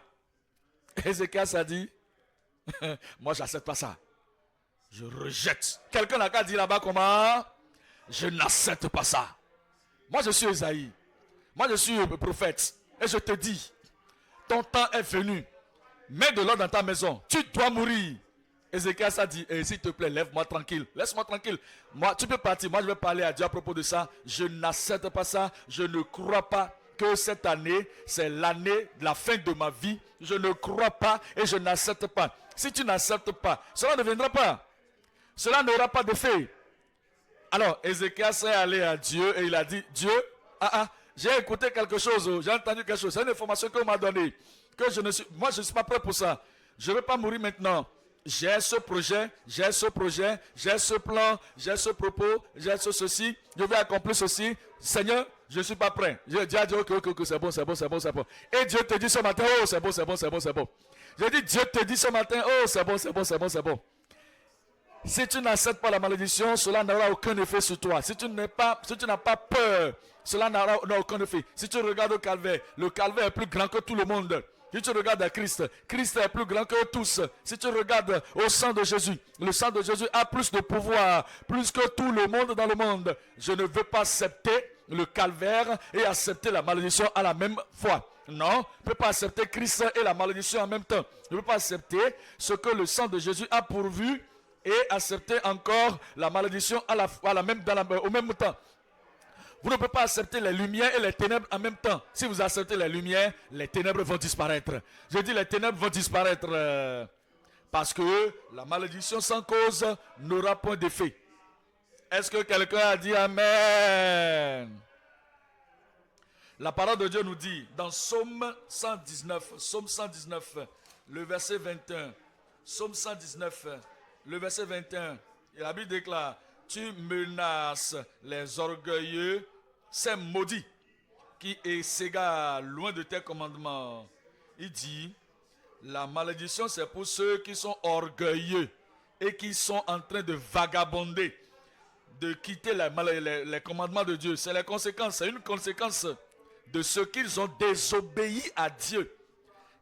S1: Ézéchias a dit, moi, je n'accepte pas ça. Je rejette. Quelqu'un n'a qu'à dire là-bas comment? Je n'accepte pas ça. Moi, je suis Ésaïe. Moi, je suis prophète. Et je te dis, ton temps est venu. Mets de l'ordre dans ta maison. Tu dois mourir. Ézéchias a dit, s'il te plaît, lève-moi tranquille. Laisse-moi tranquille. Moi, tu peux partir. Moi, je vais parler à Dieu à propos de ça. Je n'accepte pas ça. Je ne crois pas que cette année, c'est l'année de la fin de ma vie. Je ne crois pas et je n'accepte pas. Si tu n'acceptes pas, cela ne viendra pas. Cela n'aura pas d'effet. Alors, Ézéchias est allé à Dieu et il a dit, Dieu, j'ai écouté quelque chose, j'ai entendu quelque chose. C'est une information qu'on m'a donnée. Que moi, je ne suis pas prêt pour ça. Je ne veux pas mourir maintenant. J'ai ce projet, j'ai ce plan, j'ai ce propos, j'ai ceci, je vais accomplir ceci. Seigneur, je ne suis pas prêt. Dieu a dit, ok, c'est bon. Et Dieu te dit ce matin, oh, c'est bon. Je dis, Dieu te dit ce matin, oh, c'est bon. Si tu n'acceptes pas la malédiction, cela n'aura aucun effet sur toi. Si tu n'as pas peur, cela n'aura aucun effet. Si tu regardes le calvaire est plus grand que tout le monde. Si tu regardes à Christ est plus grand que tous. Si tu regardes au sang de Jésus, le sang de Jésus a plus de pouvoir, plus que tout le monde dans le monde. Je ne veux pas accepter le calvaire et accepter la malédiction à la même fois. Non, je ne peux pas accepter Christ et la malédiction en même temps. Je ne peux pas accepter ce que le sang de Jésus a pourvu et accepter encore la malédiction au même temps. Vous ne pouvez pas accepter les lumières et les ténèbres en même temps. Si vous acceptez les lumières, les ténèbres vont disparaître. Je dis les ténèbres vont disparaître parce que la malédiction sans cause n'aura point d'effet. Est-ce que quelqu'un a dit Amen? La parole de Dieu nous dit dans Psaume 119, le verset 21. Psaume 119, le verset 21. Et la Bible déclare, tu menaces les orgueilleux, c'est maudit qui s'égarent loin de tes commandements. Il dit, la malédiction c'est pour ceux qui sont orgueilleux et qui sont en train de vagabonder, de quitter les commandements de Dieu. C'est une conséquence de ce qu'ils ont désobéi à Dieu.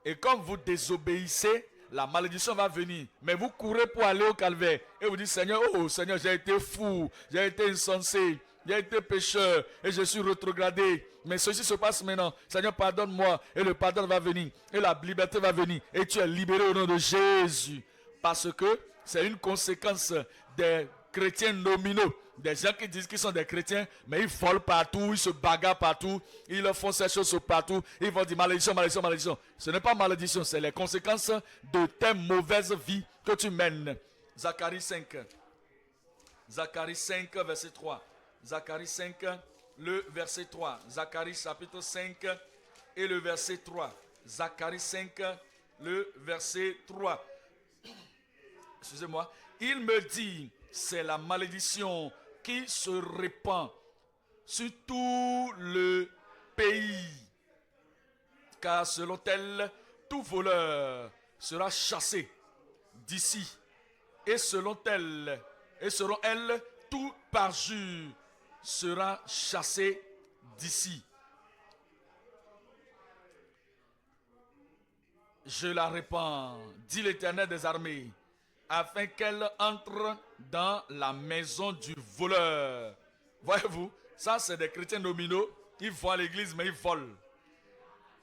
S1: Et comme vous désobéissez, la malédiction va venir. Mais vous courez pour aller au calvaire. Et vous dites, Seigneur, oh Seigneur, j'ai été fou, j'ai été insensé, j'ai été pécheur et je suis rétrogradé. Mais ceci se passe maintenant. Seigneur, pardonne-moi. Et le pardon va venir. Et la liberté va venir. Et tu es libéré au nom de Jésus. Parce que c'est une conséquence des chrétiens nominaux. Des gens qui disent qu'ils sont des chrétiens, mais ils volent partout, ils se bagarrent partout, ils font ces choses partout, ils vont dire malédiction. Ce n'est pas malédiction, c'est les conséquences de tes mauvaises vies que tu mènes. Zacharie 5, verset 3. Zacharie 5, le verset 3. Zacharie chapitre 5 et le verset 3. Zacharie 5, le verset 3. Excusez-moi. Il me dit, c'est la malédiction qui se répand sur tout le pays. Car selon elle, tout voleur sera chassé d'ici. Et selon elle, tout parjure sera chassé d'ici. Je la répands, dit l'Éternel des armées, afin qu'elle entre dans la maison du voleur. Voyez-vous, ça c'est des chrétiens nominaux. Ils vont à l'église mais ils volent.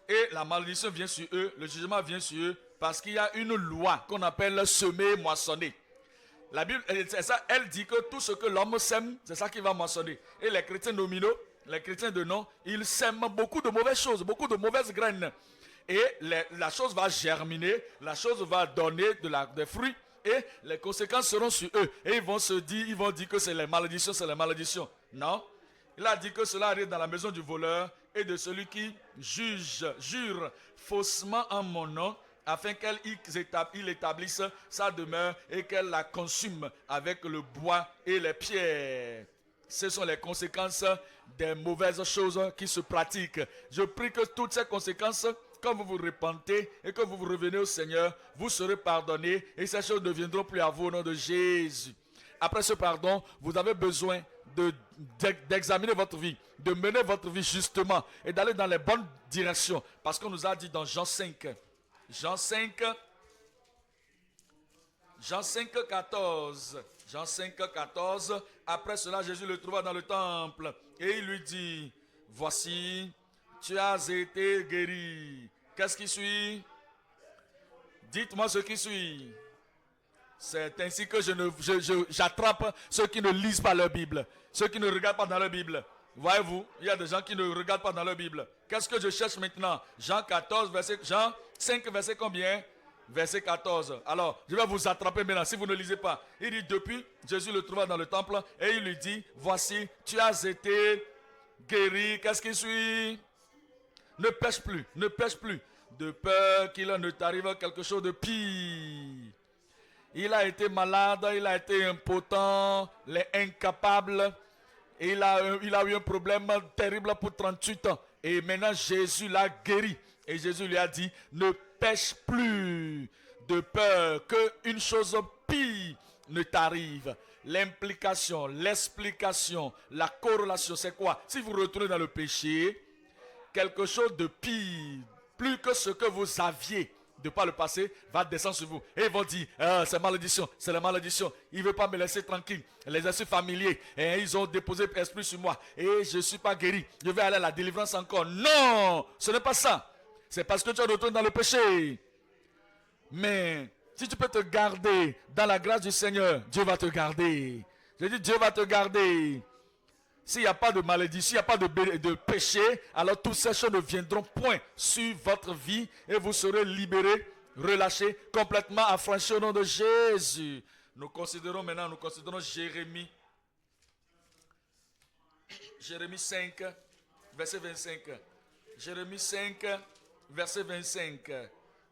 S1: Et la malédiction vient sur eux, le jugement vient sur eux Parce qu'il y a une loi qu'on appelle semer, moissonner. La Bible, c'est ça, elle dit que tout ce que l'homme sème, c'est ça qu'il va moissonner. Et les chrétiens nominaux, les chrétiens de nom, ils sèment beaucoup de mauvaises choses, beaucoup de mauvaises graines. Et la chose va germiner, la chose va donner des fruits. Et les conséquences seront sur eux. Et ils vont dire que c'est les malédictions, c'est les malédictions. Non. Il a dit que cela arrive dans la maison du voleur et de celui qui jure faussement en mon nom, afin qu'il établisse sa demeure et qu'elle la consume avec le bois et les pierres. Ce sont les conséquences des mauvaises choses qui se pratiquent. Je prie que toutes ces conséquences, quand vous vous repentez et que vous vous revenez au Seigneur, vous serez pardonnés et ces choses ne viendront plus à vous au nom de Jésus. Après ce pardon, vous avez besoin d'examiner votre vie, de mener votre vie justement et d'aller dans les bonnes directions. Parce qu'on nous a dit dans Jean 5, 14. Jean 5, 14. Après cela, Jésus le trouva dans le temple et il lui dit, voici, tu as été guéri. Qu'est-ce qui suit? Dites-moi ce qui suit. C'est ainsi que j'attrape ceux qui ne lisent pas leur Bible, ceux qui ne regardent pas dans leur Bible. Voyez-vous, il y a des gens qui ne regardent pas dans leur Bible. Qu'est-ce que je cherche maintenant? Jean 5, verset combien? Verset 14. Alors, je vais vous attraper maintenant si vous ne lisez pas. Il dit, depuis, Jésus le trouva dans le temple et il lui dit, voici, tu as été guéri. Qu'est-ce qui suit? Ne pêche plus, de peur qu'il ne t'arrive quelque chose de pire. Il a été malade, il a été impotent, incapable. Et il a eu un problème terrible pour 38 ans. Et maintenant, Jésus l'a guéri. Et Jésus lui a dit, ne pêche plus, de peur qu'une chose pire ne t'arrive. L'implication, l'explication, la corrélation, c'est quoi? Si vous retournez dans le péché, quelque chose de pire, plus que ce que vous aviez de par le passé, va descendre sur vous. Et ils vont dire, c'est malédiction, c'est la malédiction. Il ne veut pas me laisser tranquille. Les esprits familiers, ils ont déposé l'esprit sur moi. Et je ne suis pas guéri. Je vais aller à la délivrance encore. Non, ce n'est pas ça. C'est parce que tu es retourné dans le péché. Mais si tu peux te garder dans la grâce du Seigneur, Dieu va te garder. Je dis, Dieu va te garder. S'il n'y a pas de malédiction, il n'y a pas de péché, alors toutes ces choses ne viendront point sur votre vie et vous serez libérés, relâchés, complètement affranchis au nom de Jésus. Nous considérons Jérémie. Jérémie 5, verset 25. Jérémie 5, verset 25.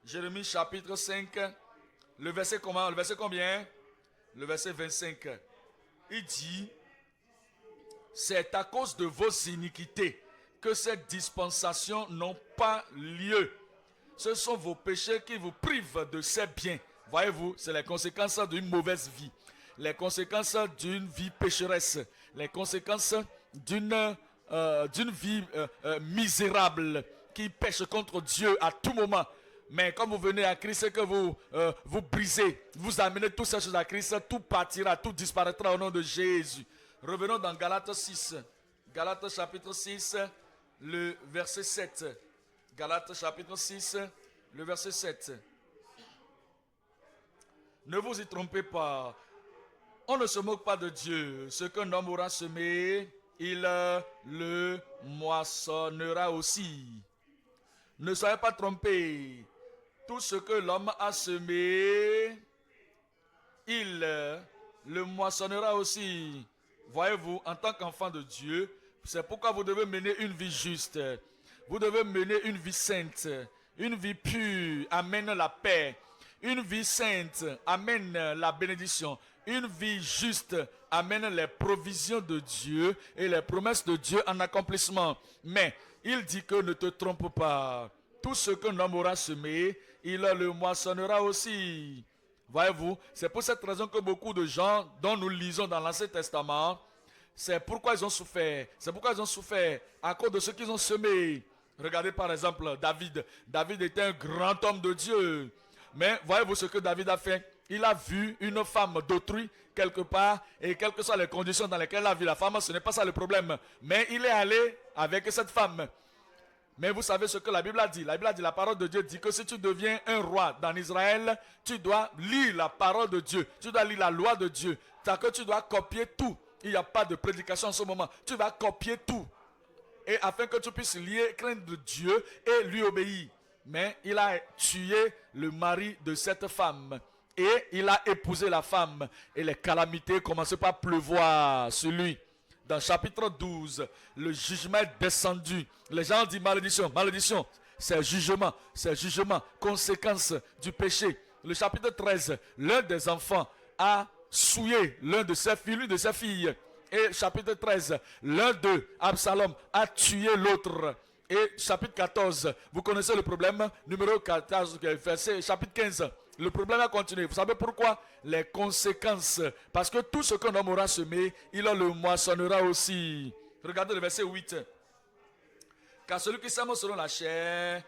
S1: Jérémie chapitre 5, le verset comment? Le verset combien? Le verset 25. Il dit, c'est à cause de vos iniquités que ces dispensations n'ont pas lieu. Ce sont vos péchés qui vous privent de ces biens. Voyez-vous, c'est les conséquences d'une mauvaise vie. Les conséquences d'une vie pécheresse. Les conséquences d'une vie misérable qui pêche contre Dieu à tout moment. Mais quand vous venez à Christ et que vous brisez, vous amenez toutes ces choses à Christ, tout partira, tout disparaîtra au nom de Jésus. Revenons dans Galates 6. Galates chapitre 6, le verset 7. Galates chapitre 6, le verset 7. Ne vous y trompez pas. On ne se moque pas de Dieu. Ce qu'un homme aura semé, il le moissonnera aussi. Ne soyez pas trompés. Tout ce que l'homme a semé, il le moissonnera aussi. Voyez-vous, en tant qu'enfant de Dieu, c'est pourquoi vous devez mener une vie juste. Vous devez mener une vie sainte, une vie pure, amène la paix. Une vie sainte amène la bénédiction. Une vie juste amène les provisions de Dieu et les promesses de Dieu en accomplissement. Mais il dit que ne te trompe pas. Tout ce qu'un homme aura semé, il le moissonnera aussi. Voyez-vous, c'est pour cette raison que beaucoup de gens dont nous lisons dans l'Ancien Testament, c'est pourquoi ils ont souffert. C'est pourquoi ils ont souffert à cause de ce qu'ils ont semé. Regardez par exemple David. David était un grand homme de Dieu. Mais voyez-vous ce que David a fait? Il a vu une femme d'autrui quelque part et quelles que soient les conditions dans lesquelles il a vu la femme, ce n'est pas ça le problème. Mais il est allé avec cette femme. Mais vous savez ce que la Bible a dit. La Bible a dit, la parole de Dieu dit que si tu deviens un roi dans Israël, tu dois lire la parole de Dieu. Tu dois lire la loi de Dieu. C'est-à-dire que tu dois copier tout. Il n'y a pas de prédication en ce moment. Tu vas copier tout. Et afin que tu puisses lire, craindre Dieu et lui obéir. Mais il a tué le mari de cette femme. Et il a épousé la femme. Et les calamités commençaient par pleuvoir sur lui. Dans chapitre 12, le jugement est descendu. Les gens disent malédiction, malédiction. C'est jugement, conséquence du péché. Le chapitre 13, l'un des enfants a souillé l'une de ses filles. Et chapitre 13, l'un d'eux, Absalom, a tué l'autre. Et chapitre 14, vous connaissez le problème, numéro 14, verset, chapitre 15. Le problème a continué. Vous savez pourquoi? Les conséquences. Parce que tout ce qu'un homme aura semé, il le moissonnera aussi. Regardez le verset 8. Car celui qui sème selon la chair,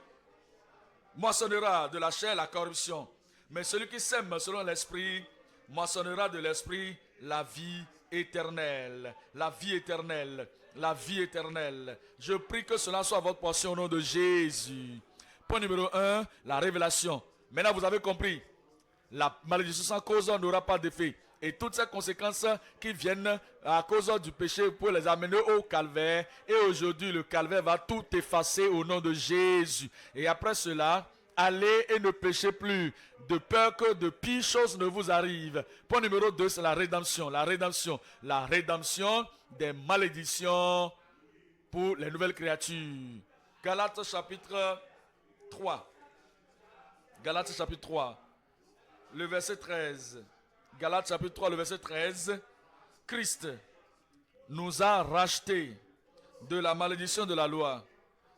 S1: moissonnera de la chair la corruption. Mais celui qui sème selon l'esprit, moissonnera de l'esprit la vie éternelle. La vie éternelle. La vie éternelle. Je prie que cela soit votre portion au nom de Jésus. Point numéro 1, la révélation. Maintenant, vous avez compris. La malédiction sans cause n'aura pas d'effet. Et toutes ces conséquences qui viennent à cause du péché pour les amener au calvaire. Et aujourd'hui, le calvaire va tout effacer au nom de Jésus. Et après cela, allez et ne péchez plus, de peur que de pires choses ne vous arrivent. Point numéro 2, c'est la rédemption. La rédemption. La rédemption des malédictions pour les nouvelles créatures. Galates chapitre 3. Galates chapitre 3, le verset 13. Galates chapitre 3, le verset 13. Christ nous a rachetés de la malédiction de la loi.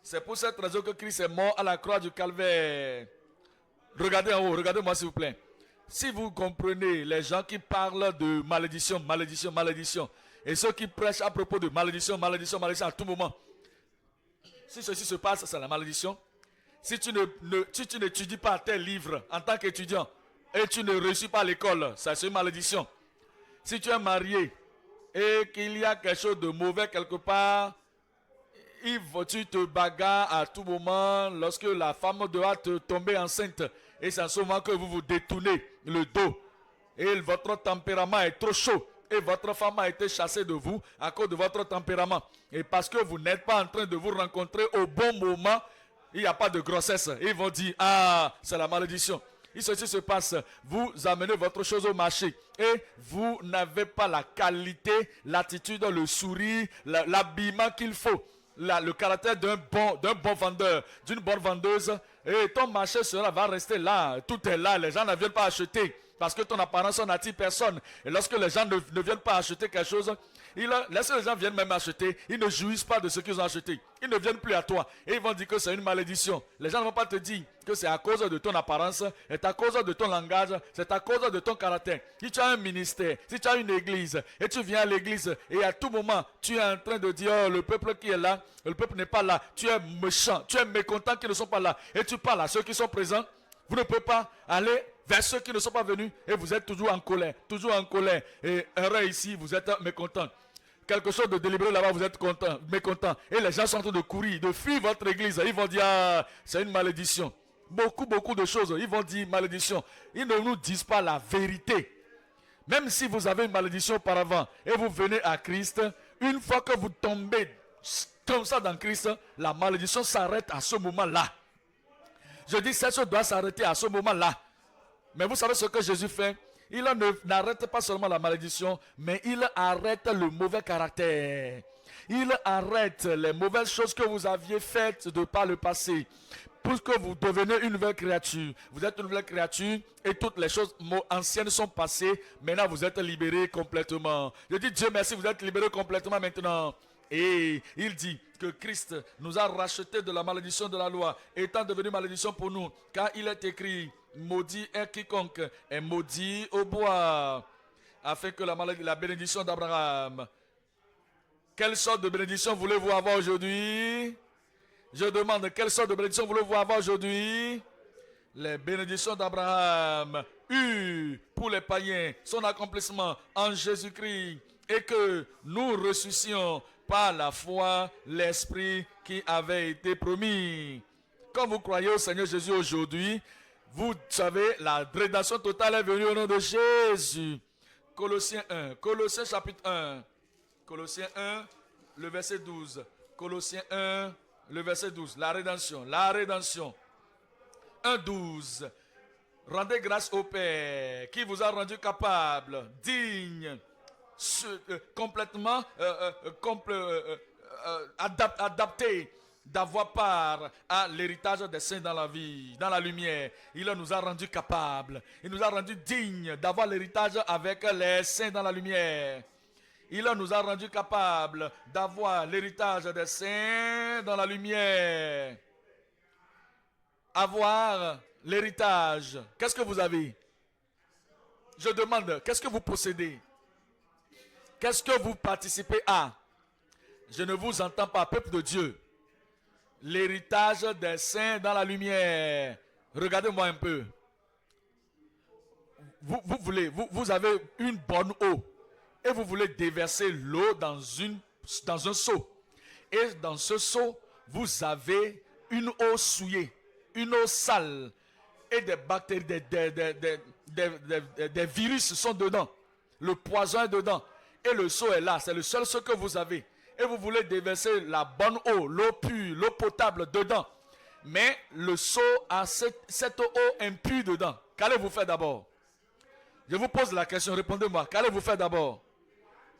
S1: C'est pour cette raison que Christ est mort à la croix du calvaire. Regardez en haut, regardez-moi s'il vous plaît. Si vous comprenez les gens qui parlent de malédiction, malédiction, malédiction, et ceux qui prêchent à propos de malédiction, malédiction, malédiction à tout moment, si ceci se passe, c'est la malédiction. Si tu n'étudies pas tes livres en tant qu'étudiant et tu ne réussis pas à l'école, ça c'est une malédiction. Si tu es marié et qu'il y a quelque chose de mauvais quelque part, tu te bagarres à tout moment lorsque la femme doit te tomber enceinte. Et c'est en ce moment que vous vous détournez le dos. Et votre tempérament est trop chaud. Et votre femme a été chassée de vous à cause de votre tempérament. Et parce que vous n'êtes pas en train de vous rencontrer au bon moment, il n'y a pas de grossesse. Ils vont dire, ah, c'est la malédiction. Et ceci se passe, vous amenez votre chose au marché et vous n'avez pas la qualité, l'attitude, le sourire, l'habillement qu'il faut. Le caractère d'un bon vendeur, d'une bonne vendeuse. Et ton marché va rester là, tout est là, les gens ne viennent pas acheter. Parce que ton apparence n'attire personne. Et lorsque les gens ne viennent pas acheter quelque chose, laisse les gens viennent même acheter. Ils ne jouissent pas de ce qu'ils ont acheté. Ils ne viennent plus à toi. Et ils vont dire que c'est une malédiction. Les gens ne vont pas te dire que c'est à cause de ton apparence, c'est à cause de ton langage, c'est à cause de ton caractère. Si tu as un ministère, si tu as une église, et tu viens à l'église, et à tout moment, tu es en train de dire, oh, le peuple qui est là, le peuple n'est pas là. Tu es méchant, tu es mécontent qu'ils ne sont pas là. Et tu parles à ceux qui sont présents. Vous ne pouvez pas aller vers ceux qui ne sont pas venus et vous êtes toujours en colère, Et heureux ici, vous êtes mécontent. Quelque chose de délibéré là-bas, vous êtes mécontent. Et les gens sont en train de courir, de fuir votre église. Ils vont dire, ah, c'est une malédiction. Beaucoup de choses. Ils vont dire malédiction. Ils ne nous disent pas la vérité. Même si vous avez une malédiction auparavant et vous venez à Christ, une fois que vous tombez comme ça dans Christ, la malédiction s'arrête à ce moment-là. Je dis, ça doit s'arrêter à ce moment-là. Mais vous savez ce que Jésus fait? Il n'arrête pas seulement la malédiction, mais il arrête le mauvais caractère. Il arrête les mauvaises choses que vous aviez faites de par le passé. Pour que vous deveniez une nouvelle créature. Vous êtes une nouvelle créature et toutes les choses anciennes sont passées. Maintenant, vous êtes libérés complètement. Je dis, Dieu merci, vous êtes libérés complètement maintenant. Et il dit que Christ nous a rachetés de la malédiction de la loi, étant devenu malédiction pour nous, car il est écrit, maudit est quiconque est maudit au bois, afin que la bénédiction d'Abraham. Quelle sorte de bénédiction voulez-vous avoir aujourd'hui? Je demande, quelle sorte de bénédiction voulez-vous avoir aujourd'hui? Les bénédictions d'Abraham eurent pour les païens son accomplissement en Jésus-Christ, et que nous ressuscions par la foi l'Esprit qui avait été promis. Quand vous croyez au Seigneur Jésus aujourd'hui, vous savez, la rédemption totale est venue au nom de Jésus. Colossiens 1, Colossiens chapitre 1, Colossiens 1, le verset 12. Colossiens 1, le verset 12. La rédemption, la rédemption. 1, 12. Rendez grâce au Père qui vous a rendu capable, digne, complètement adapté d'avoir part à l'héritage des saints dans la vie, dans la lumière. Il nous a rendu capables, il nous a rendu dignes d'avoir l'héritage avec les saints dans la lumière. Il nous a rendu capables d'avoir l'héritage des saints dans la lumière. Avoir l'héritage. Qu'est-ce que vous avez? Je demande, qu'est-ce que vous possédez? Qu'est-ce que vous participez à? Je ne vous entends pas, peuple de Dieu. L'héritage des saints dans la lumière. Regardez-moi un peu. Vous avez une bonne eau et vous voulez déverser l'eau dans un seau. Et dans ce seau, vous avez une eau souillée, une eau sale et des bactéries, des virus sont dedans. Le poison est dedans. Et le seau est là. C'est le seul seau que vous avez. Et vous voulez déverser la bonne eau, l'eau pure, l'eau potable dedans. Mais le seau a cette eau impure dedans. Qu'allez-vous faire d'abord? Je vous pose la question, répondez-moi. Qu'allez-vous faire d'abord?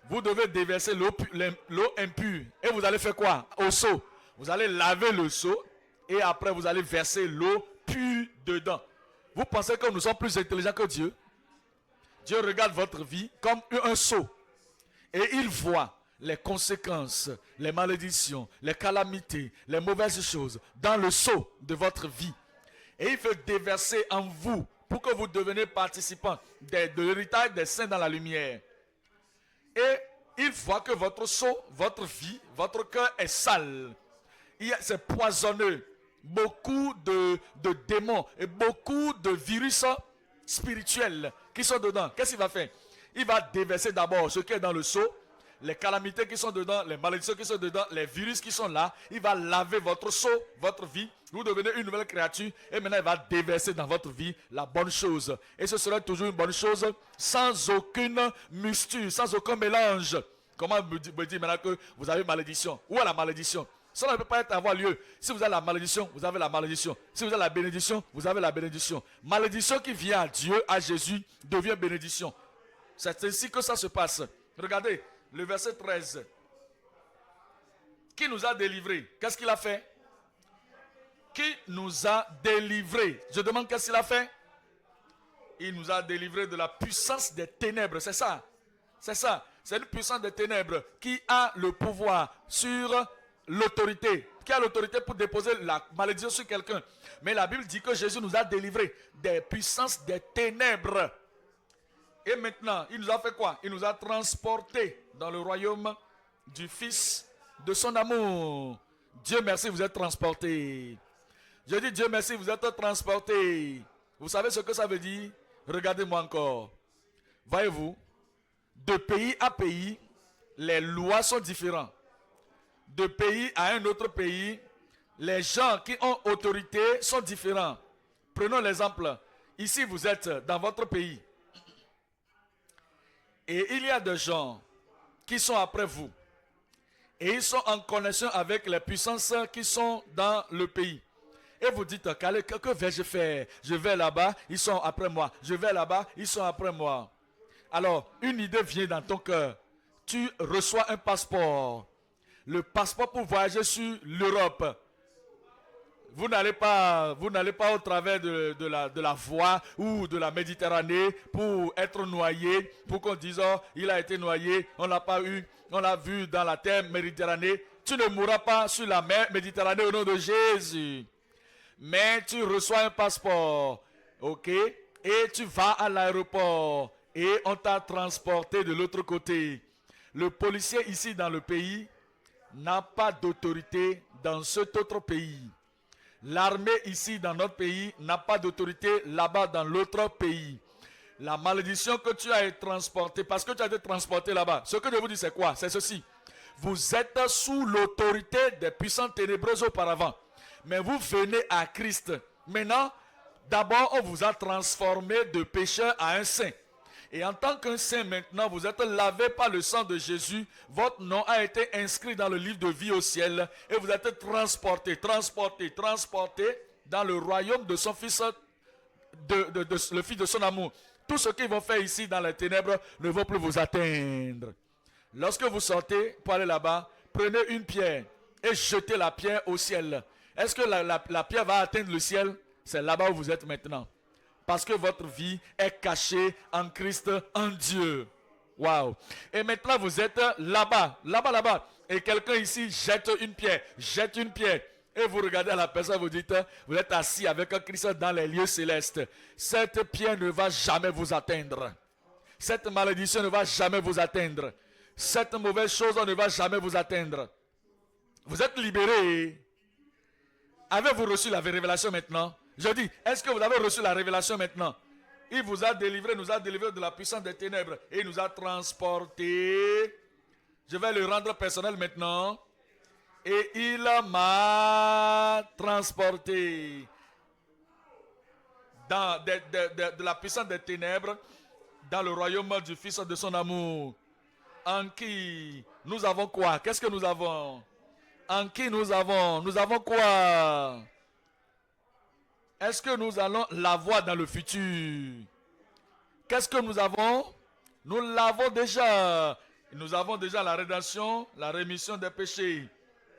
S1: Vous devez déverser l'eau impure. Et vous allez faire quoi? Au seau. Vous allez laver le seau. Et après, vous allez verser l'eau pure dedans. Vous pensez que nous sommes plus intelligents que Dieu? Dieu regarde votre vie comme un seau. Et il voit les conséquences, les malédictions, les calamités, les mauvaises choses dans le seau de votre vie. Et il veut déverser en vous pour que vous deveniez participants de l'héritage des saints dans la lumière. Et il voit que votre seau, votre vie, votre cœur est sale. C'est poisonneux. Beaucoup de démons et beaucoup de virus spirituels qui sont dedans. Qu'est-ce qu'il va faire? Il va déverser d'abord ce qui est dans le seau, les calamités qui sont dedans, les malédictions qui sont dedans, les virus qui sont là. Il va laver votre seau, votre vie. Vous devenez une nouvelle créature. Et maintenant, il va déverser dans votre vie la bonne chose. Et ce sera toujours une bonne chose sans aucune mixture, sans aucun mélange. Comment me dire maintenant que vous avez malédiction? Où est la malédiction? Cela ne peut pas avoir lieu. Si vous avez la malédiction, vous avez la malédiction. Si vous avez la bénédiction, vous avez la bénédiction. Malédiction qui vient à Dieu, à Jésus, devient bénédiction. C'est ainsi que ça se passe. Regardez le verset 13. Qui nous a délivrés? Qu'est-ce qu'il a fait? Qui nous a délivrés? Je demande qu'est-ce qu'il a fait? Il nous a délivrés de la puissance des ténèbres. C'est ça. C'est ça. C'est une puissance des ténèbres qui a le pouvoir sur l'autorité, qui a l'autorité pour déposer la malédiction sur quelqu'un. Mais la Bible dit que Jésus nous a délivrés des puissances des ténèbres. Et maintenant, il nous a fait quoi? Il nous a transportés dans le royaume du Fils de son amour. Dieu merci, vous êtes transportés. Je dis Dieu merci, vous êtes transportés. Vous savez ce que ça veut dire? Regardez-moi encore. Voyez-vous, de pays à pays, les lois sont différentes. De pays à un autre pays, les gens qui ont autorité sont différents. Prenons l'exemple. Ici, vous êtes dans votre pays. Et il y a des gens qui sont après vous. Et ils sont en connexion avec les puissances qui sont dans le pays. Et vous dites, que vais-je faire? Je vais là-bas, ils sont après moi. Je vais là-bas, ils sont après moi. Alors, une idée vient dans ton cœur. Tu reçois un passeport. Le passeport pour voyager sur l'Europe. Vous n'allez pas au travers de la voie ou de la Méditerranée pour être noyé, pour qu'on dise, oh, il a été noyé, on l'a pas eu, on l'a vu dans la terre Méditerranée. Tu ne mourras pas sur la mer Méditerranée au nom de Jésus. Mais tu reçois un passeport, ok? Et tu vas à l'aéroport et on t'a transporté de l'autre côté. Le policier ici dans le pays n'a pas d'autorité dans cet autre pays. L'armée ici dans notre pays n'a pas d'autorité là-bas dans l'autre pays. La malédiction que tu as été transportée, parce que tu as été transporté là-bas, ce que je vous dis c'est quoi? C'est ceci. vous êtes sous l'autorité des puissances ténébreuses auparavant. Mais vous venez à Christ. Maintenant, d'abord, on vous a transformé de pécheur à un saint. Et en tant qu'un saint maintenant, vous êtes lavé par le sang de Jésus. Votre nom a été inscrit dans le livre de vie au ciel. Et vous êtes transporté dans le royaume de son fils, le fils de son amour. Tout ce qu'ils vont faire ici dans les ténèbres ne va plus vous atteindre. Lorsque vous sortez pour aller là-bas, prenez une pierre et jetez la pierre au ciel. Est-ce que la pierre va atteindre le ciel? C'est là-bas où vous êtes maintenant. Parce que votre vie est cachée en Christ, en Dieu. Waouh! Et maintenant vous êtes là-bas. Et quelqu'un ici jette une pierre. Et vous regardez à la personne, vous dites, vous êtes assis avec Christ dans les lieux célestes. Cette pierre ne va jamais vous atteindre. Cette malédiction ne va jamais vous atteindre. Cette mauvaise chose ne va jamais vous atteindre. Vous êtes libérés. Avez-vous reçu la révélation maintenant? Je dis, est-ce que vous avez reçu la révélation maintenant? Il vous a délivré, nous a délivré de la puissance des ténèbres et il nous a transportés. Je vais le rendre personnel maintenant. Et il m'a transporté de la puissance des ténèbres dans le royaume du Fils de son amour. En qui nous avons quoi? Qu'est-ce que nous avons? En qui nous avons? Nous avons quoi? Est-ce que nous allons l'avoir dans le futur? Qu'est-ce que nous avons? Nous l'avons déjà. Nous avons déjà la rédemption, la rémission des péchés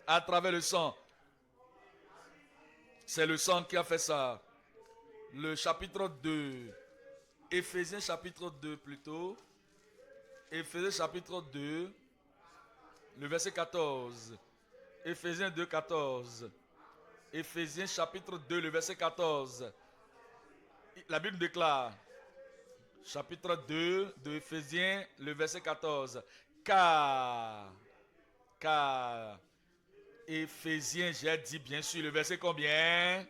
S1: à travers le sang. C'est le sang qui a fait ça. Le chapitre 2. Éphésiens chapitre 2 plutôt. Éphésiens chapitre 2. Le verset 14. Éphésiens 2, 14. Éphésiens chapitre 2, le verset 14. La Bible déclare, chapitre 2 de Éphésiens, le verset 14. Car, Éphésiens, j'ai dit bien sûr, le verset combien?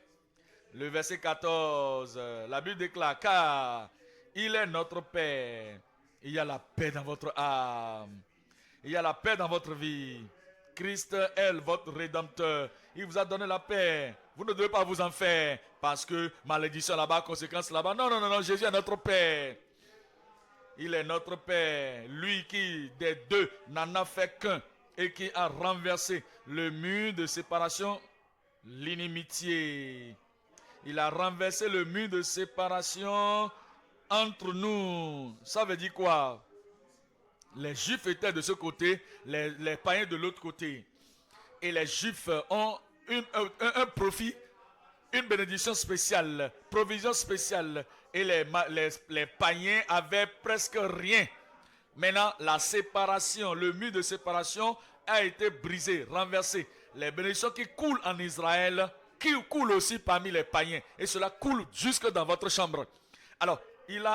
S1: Le verset 14. La Bible déclare, car il est notre Père. Il y a la paix dans votre âme. Il y a la paix dans votre vie. Christ est votre rédempteur. Il vous a donné la paix. Vous ne devez pas vous en faire parce que malédiction là-bas, conséquence là-bas. Non. Jésus est notre Père. Il est notre Père. Lui qui des deux n'en a fait qu'un et qui a renversé le mur de séparation, l'inimitié. Il a renversé le mur de séparation entre nous. Ça veut dire quoi? Les Juifs étaient de ce côté, les païens de l'autre côté. Et les Juifs ont un profit, une bénédiction spéciale, provision spéciale. Et les païens avaient presque rien. Maintenant, la séparation, le mur de séparation a été brisé, renversé. Les bénédictions qui coulent en Israël, qui coulent aussi parmi les païens. Et cela coule jusque dans votre chambre. Alors, il a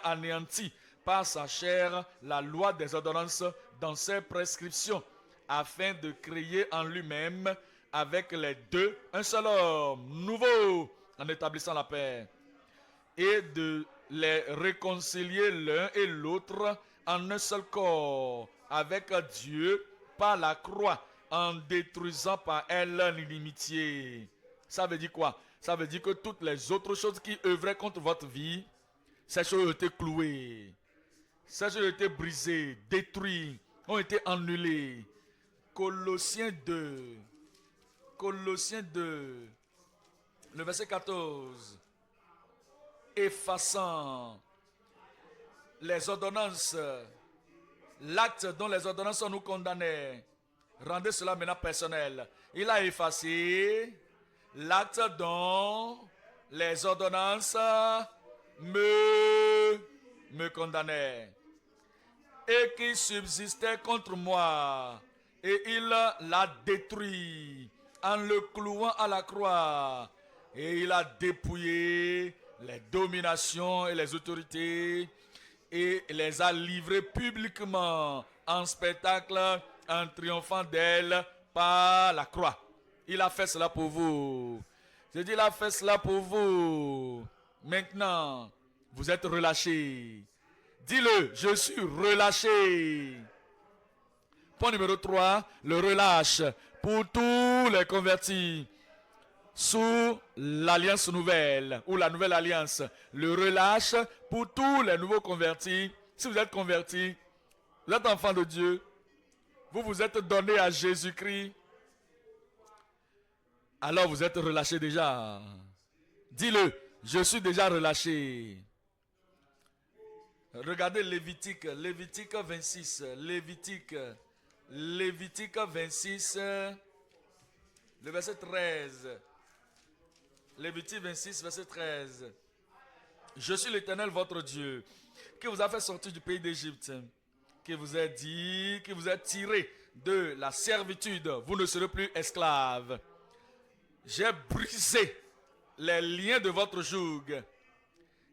S1: anéanti par sa chair la loi des ordonnances dans ses prescriptions, afin de créer en lui-même avec les deux un seul homme nouveau, en établissant la paix, et de les réconcilier l'un et l'autre en un seul corps avec Dieu par la croix, en détruisant par elle l'inimitié. Ça veut dire quoi? Ça veut dire que toutes les autres choses qui œuvraient contre votre vie, ces choses ont été clouées. Ces choses ont été brisées, détruites, ont été annulées. Colossiens 2. Colossiens 2. Le verset 14. Effaçant les ordonnances, l'acte dont les ordonnances nous condamnaient. Rendez cela maintenant personnel. Il a effacé l'acte dont les ordonnances me condamnaient et qui subsistait contre moi, et il l'a détruit en le clouant à la croix, et il a dépouillé les dominations et les autorités et les a livrées publiquement en spectacle, en triomphant d'elle par la croix. Il a fait cela pour vous. Je dis, il a fait cela pour vous. Maintenant, vous êtes relâchés. Dis-le, je suis relâché. Point numéro 3, le relâche pour tous les convertis sous l'alliance nouvelle ou la nouvelle alliance. Le relâche pour tous les nouveaux convertis. Si vous êtes convertis, vous êtes enfant de Dieu, vous vous êtes donné à Jésus-Christ, alors vous êtes relâché déjà. Dis-le, je suis déjà relâché. Regardez Lévitique 26, Lévitique 26, le verset 13. Lévitique 26, verset 13. Je suis l'Éternel, votre Dieu, qui vous a fait sortir du pays d'Égypte, qui vous a dit, qui vous a tiré de la servitude. Vous ne serez plus esclaves. J'ai brisé les liens de votre joug.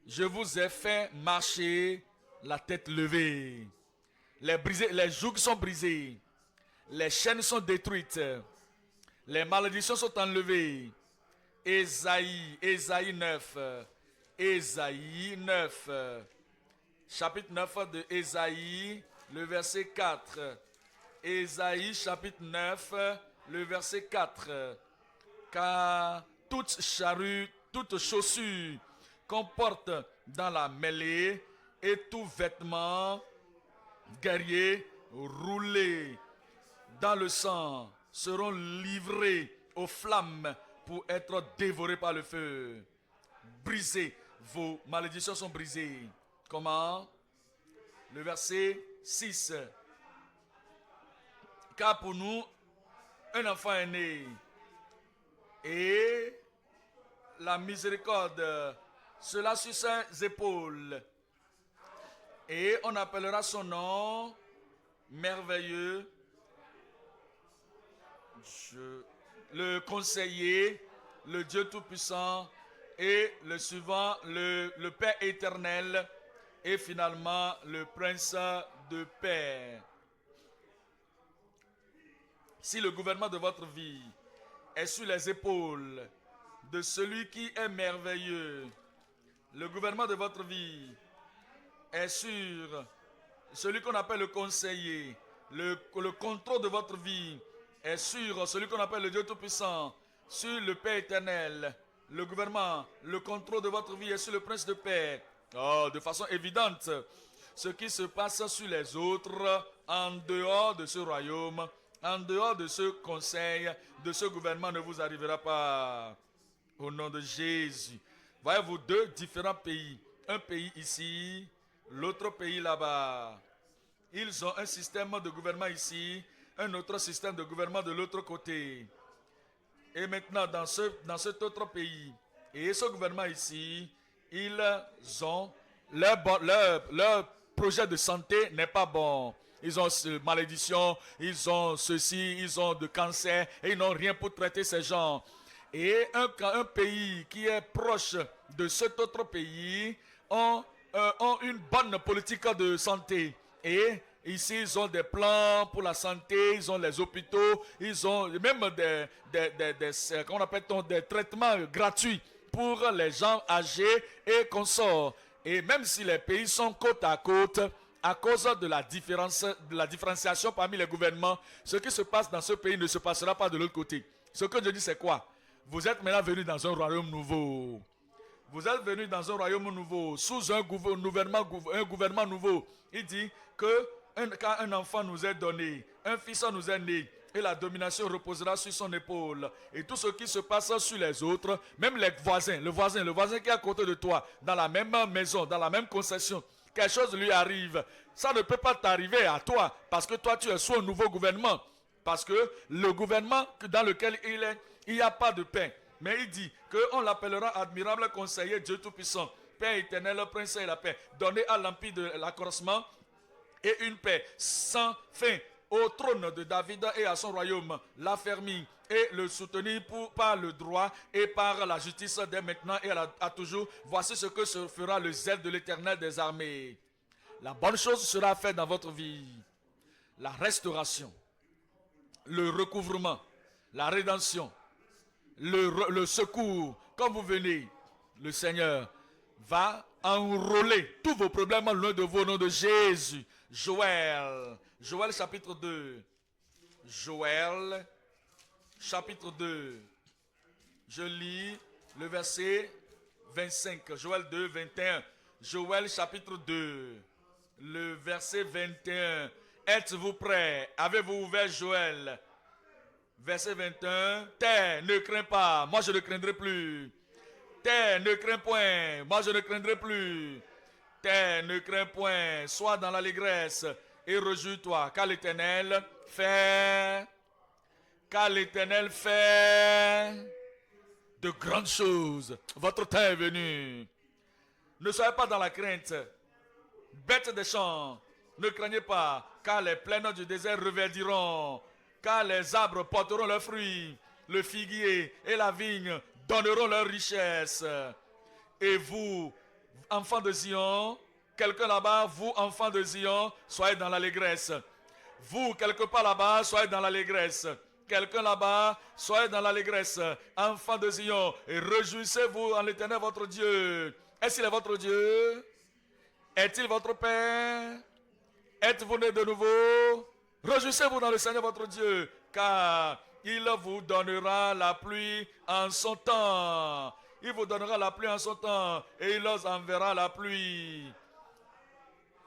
S1: Je vous ai fait marcher la tête levée. Les jougs sont brisés. Les chaînes sont détruites. Les malédictions sont enlevées. Ésaïe 9. Ésaïe 9. Chapitre 9 de Ésaïe, le verset 4. Ésaïe chapitre 9, le verset 4. Car toute charrue, toute chaussure qu'on porte dans la mêlée et tout vêtement guerrier roulé dans le sang seront livrés aux flammes pour être dévorés par le feu. Brisés, vos malédictions sont brisées. Comment? Le verset 6. Car pour nous, un enfant est né et la miséricorde sera sur ses épaules. Et on appellera son nom merveilleux, le conseiller, le Dieu Tout-Puissant et le suivant, le Père éternel et finalement le Prince de paix. Si le gouvernement de votre vie est sur les épaules de celui qui est merveilleux, le gouvernement de votre vie est sur celui qu'on appelle le conseiller, le contrôle de votre vie est sur celui qu'on appelle le Dieu Tout-Puissant, sur le Père éternel, le gouvernement, le contrôle de votre vie est sur le Prince de paix. Oh, de façon évidente, ce qui se passe sur les autres, en dehors de ce royaume, en dehors de ce conseil, de ce gouvernement, ne vous arrivera pas. Au nom de Jésus. Voyez-vous, deux différents pays. Un pays ici, l'autre pays là-bas. Ils ont un système de gouvernement ici, un autre système de gouvernement de l'autre côté. Et maintenant, dans cet autre pays, et ce gouvernement ici, ils ont leur projet de santé n'est pas bon. Ils ont malédiction, ils ont ceci, ils ont de cancer, et ils n'ont rien pour traiter ces gens. Et un pays qui est proche de cet autre pays ont une bonne politique de santé. Et ici, ils ont des plans pour la santé, ils ont les hôpitaux, ils ont même comment appelle-t-on, des traitements gratuits pour les gens âgés et consorts. Et même si les pays sont côte à côte, à cause de la différenciation parmi les gouvernements, ce qui se passe dans ce pays ne se passera pas de l'autre côté. Ce que je dis, c'est quoi? Vous êtes maintenant venus dans un royaume nouveau. Vous êtes venus dans un royaume nouveau, sous un gouvernement nouveau. Il dit que quand un enfant nous est donné, un fils nous est né, et la domination reposera sur son épaule. Et tout ce qui se passe sur les autres, même les voisins, le voisin qui est à côté de toi, dans la même maison, dans la même concession, quelque chose lui arrive, ça ne peut pas t'arriver à toi, parce que toi tu es sous un nouveau gouvernement. Parce que le gouvernement dans lequel il est, il n'y a pas de paix. Mais il dit qu'on l'appellera admirable conseiller, Dieu Tout-Puissant, Père éternel, Prince et la paix. Donné à l'empire de l'accroissement et une paix sans fin au trône de David et à son royaume, l'affermir et le soutenir par le droit et par la justice dès maintenant et à toujours. Voici ce que se fera le zèle de l'Éternel des armées. La bonne chose sera faite dans votre vie. La restauration, le recouvrement, la rédemption, le secours. Quand vous venez, le Seigneur va enrôler tous vos problèmes loin de vous au nom de Jésus. Joël. Joël chapitre 2. Joël chapitre 2. Je lis le verset 25. Joël 2, 21. Joël chapitre 2. Le verset 21. Êtes-vous prêts? Avez-vous ouvert Joël? Verset 21. Terre, ne crains pas, moi je ne craindrai plus. Terre, ne crains point, moi je ne craindrai plus. Terre, ne crains point, sois dans l'allégresse et réjouis-toi, car l'Éternel fait de grandes choses. Votre temps est venu. Ne soyez pas dans la crainte. Bêtes des champs, ne craignez pas, car les plaines du désert reverdiront, car les arbres porteront leurs fruits, le figuier et la vigne donneront leur richesse. Et vous, enfants de Zion, quelqu'un là-bas, vous, enfants de Zion, soyez dans l'allégresse. Vous, quelque part là-bas, soyez dans l'allégresse. Quelqu'un là-bas, soyez dans l'allégresse. Enfants de Zion, et réjouissez-vous en l'Éternel votre Dieu. Est-ce qu'il est votre Dieu? Est-il votre Père? Êtes-vous né de nouveau? Réjouissez-vous dans le Seigneur votre Dieu, car il vous donnera la pluie en son temps. Il vous donnera la pluie en son temps, et il enverra la pluie.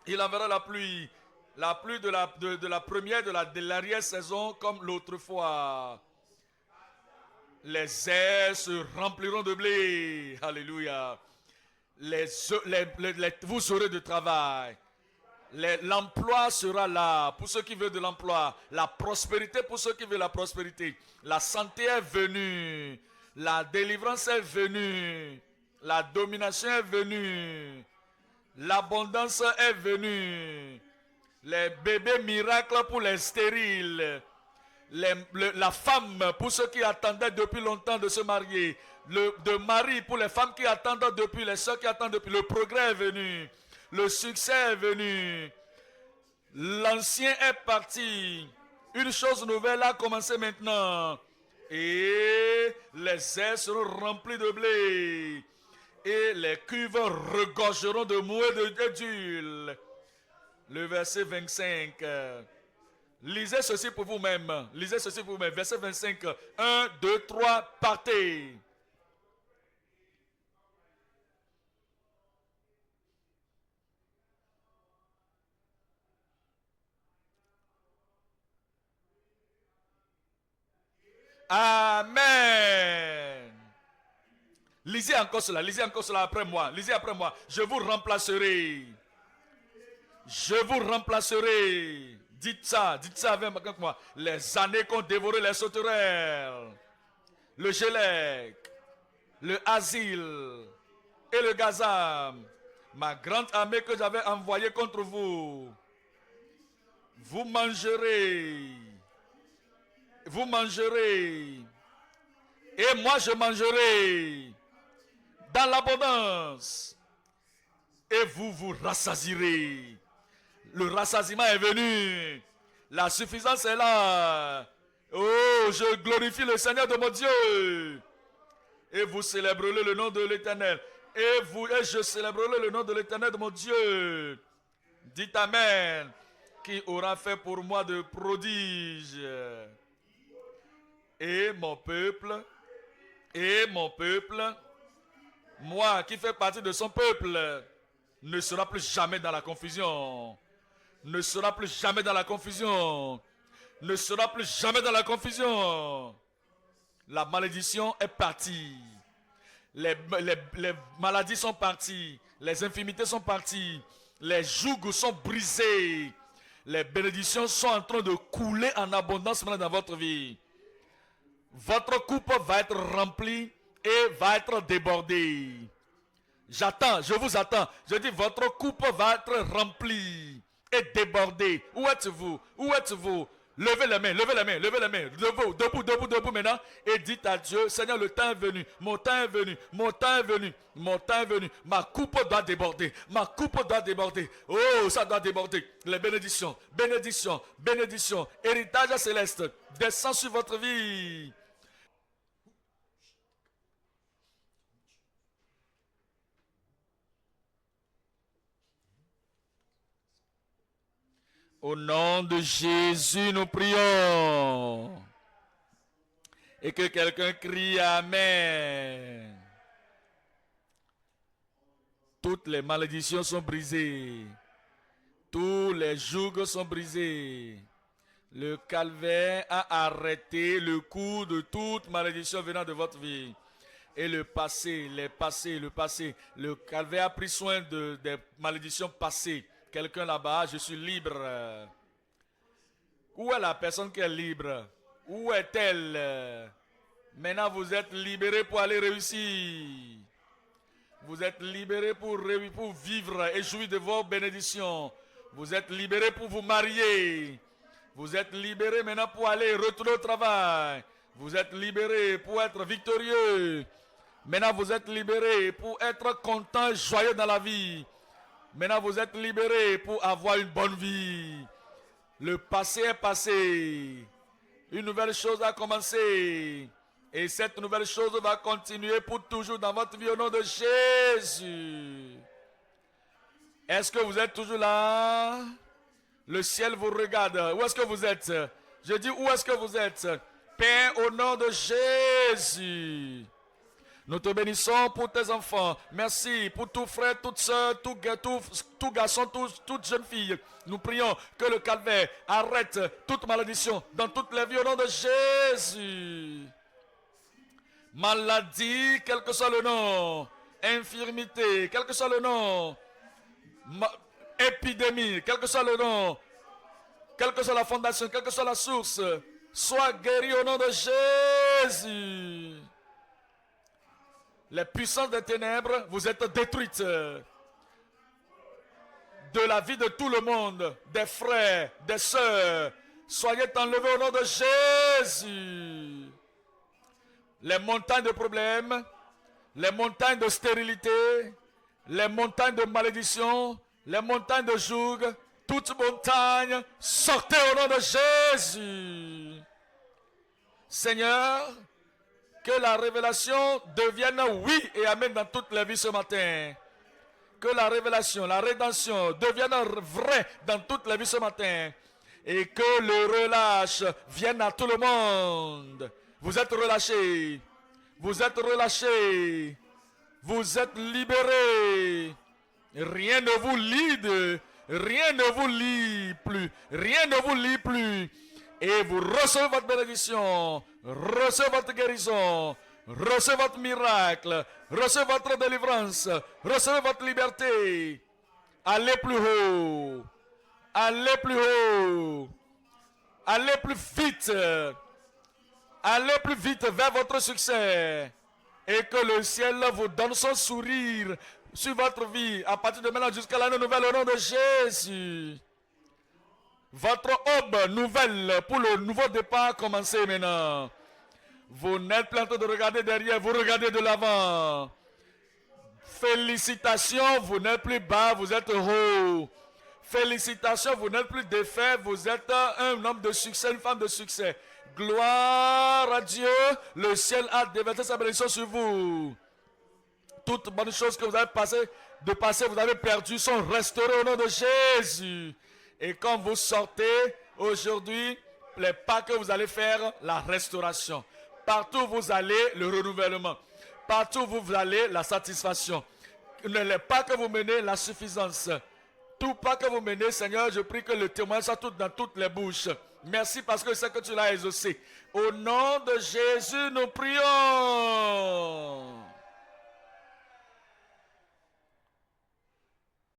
S1: Il enverra la pluie de la première, de l'arrière-saison, comme l'autre fois. Les airs se rempliront de blé. Alléluia. Vous aurez du travail. L'emploi sera là pour ceux qui veulent de l'emploi. La prospérité pour ceux qui veulent la prospérité. La santé est venue. La délivrance est venue. La domination est venue. L'abondance est venue. Les bébés miracles pour les stériles. La femme pour ceux qui attendaient depuis longtemps de se marier. De mari pour les femmes qui attendent depuis, les soeurs qui attendent depuis. Le progrès est venu. Le succès est venu. L'ancien est parti. Une chose nouvelle a commencé maintenant. Et les airs seront remplis de blé. Et les cuves regorgeront de mouets d'huile. Le verset 25. Lisez ceci pour vous-même. Lisez ceci pour vous-même. Verset 25. 1, 2, 3, partez. Amen. Lisez encore cela après moi. Lisez après moi. Je vous remplacerai. Je vous remplacerai. Dites ça avec moi. Les années qu'ont dévoré les sauterelles, le gélec, le asile et le gazam, ma grande armée que j'avais envoyée contre vous. Vous mangerez. Vous mangerez. Et moi je mangerai dans l'abondance. Et vous vous rassasierez. Le rassasiement est venu. La suffisance est là. Oh, je glorifie le Seigneur de mon Dieu. Et vous célébrerez le nom de l'Éternel. Et je célébrerai le nom de l'Éternel de mon Dieu. Dites Amen. Qui aura fait pour moi de prodiges. Et mon peuple, moi qui fais partie de son peuple, ne sera plus jamais dans la confusion. Ne sera plus jamais dans la confusion. Ne sera plus jamais dans la confusion. La malédiction est partie. Les maladies sont parties. Les infirmités sont parties. Les jougs sont brisés. Les bénédictions sont en train de couler en abondance maintenant dans votre vie. Votre coupe va être remplie et va être débordée. J'attends, je vous attends. Je dis, votre coupe va être remplie et débordée. Où êtes-vous? Où êtes-vous? Levez les mains, levez les mains, levez les mains. Debout, debout, debout, debout maintenant. Et dites à Dieu, Seigneur, le temps est venu. Mon temps est venu. Mon temps est venu. Mon temps est venu. Ma coupe doit déborder. Ma coupe doit déborder. Oh, ça doit déborder. Les bénédictions, bénédictions, bénédictions. Héritage céleste descend sur votre vie. Au nom de Jésus, nous prions. Et que quelqu'un crie Amen. Toutes les malédictions sont brisées. Tous les jougs sont brisés. Le calvaire a arrêté le coup de toute malédiction venant de votre vie. Et le passé, le calvaire a pris soin des malédictions passées. Quelqu'un là-bas, je suis libre. Où est la personne qui est libre? Où est-elle? Maintenant, vous êtes libéré pour aller réussir. Vous êtes libéré pour vivre et jouir de vos bénédictions. Vous êtes libéré pour vous marier. Vous êtes libéré maintenant pour aller retourner au travail. Vous êtes libéré pour être victorieux. Maintenant, vous êtes libéré pour être content, joyeux dans la vie. Maintenant, vous êtes libéré pour avoir une bonne vie. Le passé est passé. Une nouvelle chose a commencé. Et cette nouvelle chose va continuer pour toujours dans votre vie au nom de Jésus. Est-ce que vous êtes toujours là? Le ciel vous regarde. Où est-ce que vous êtes? Je dis, où est-ce que vous êtes? Père, au nom de Jésus. Nous te bénissons pour tes enfants. Merci pour tout frère, toute soeur, tout garçon, toute jeune fille. Nous prions que le calvaire arrête toute malédiction dans toutes les vies au nom de Jésus. Maladie, quel que soit le nom. Infirmité, quel que soit le nom. Épidémie, quel que soit le nom. Quelle que soit la fondation, quelle que soit la source. Sois guéri au nom de Jésus. Les puissances des ténèbres, vous êtes détruites. De la vie de tout le monde, des frères, des sœurs, soyez enlevés au nom de Jésus. Les montagnes de problèmes, les montagnes de stérilité, les montagnes de malédiction, les montagnes de joug, toutes montagnes, sortez au nom de Jésus. Seigneur, que la révélation devienne oui et amen dans toutes les vies ce matin. Que la révélation, la rédemption devienne vrai dans toutes les vies ce matin. Et que le relâche vienne à tout le monde. Vous êtes relâchés. Vous êtes relâchés. Vous êtes libérés. Rien ne vous lie. Rien ne vous lie plus. Rien ne vous lie plus. Et vous recevez votre bénédiction, recevez votre guérison, recevez votre miracle, recevez votre délivrance, recevez votre liberté. Allez plus haut, allez plus haut, allez plus vite vers votre succès. Et que le ciel vous donne son sourire sur votre vie à partir de maintenant jusqu'à l'année nouvelle au nom de Jésus. Votre aube nouvelle pour le nouveau départ commencez maintenant. Vous n'êtes plus en train de regarder derrière, vous regardez de l'avant. Félicitations, vous n'êtes plus bas, vous êtes haut. Félicitations, vous n'êtes plus défait, vous êtes un homme de succès, une femme de succès. Gloire à Dieu, le ciel a déversé sa bénédiction sur vous. Toutes bonnes choses que vous avez vous avez perdu sont restaurées au nom de Jésus. Et quand vous sortez aujourd'hui, les pas que vous allez faire, la restauration. Partout où vous allez, le renouvellement. Partout où vous allez, la satisfaction. Les pas que vous menez, la suffisance. Tout pas que vous menez, Seigneur, je prie que le témoignage soit dans toutes les bouches. Merci parce que c'est que tu l'as exaucé. Au nom de Jésus, nous prions.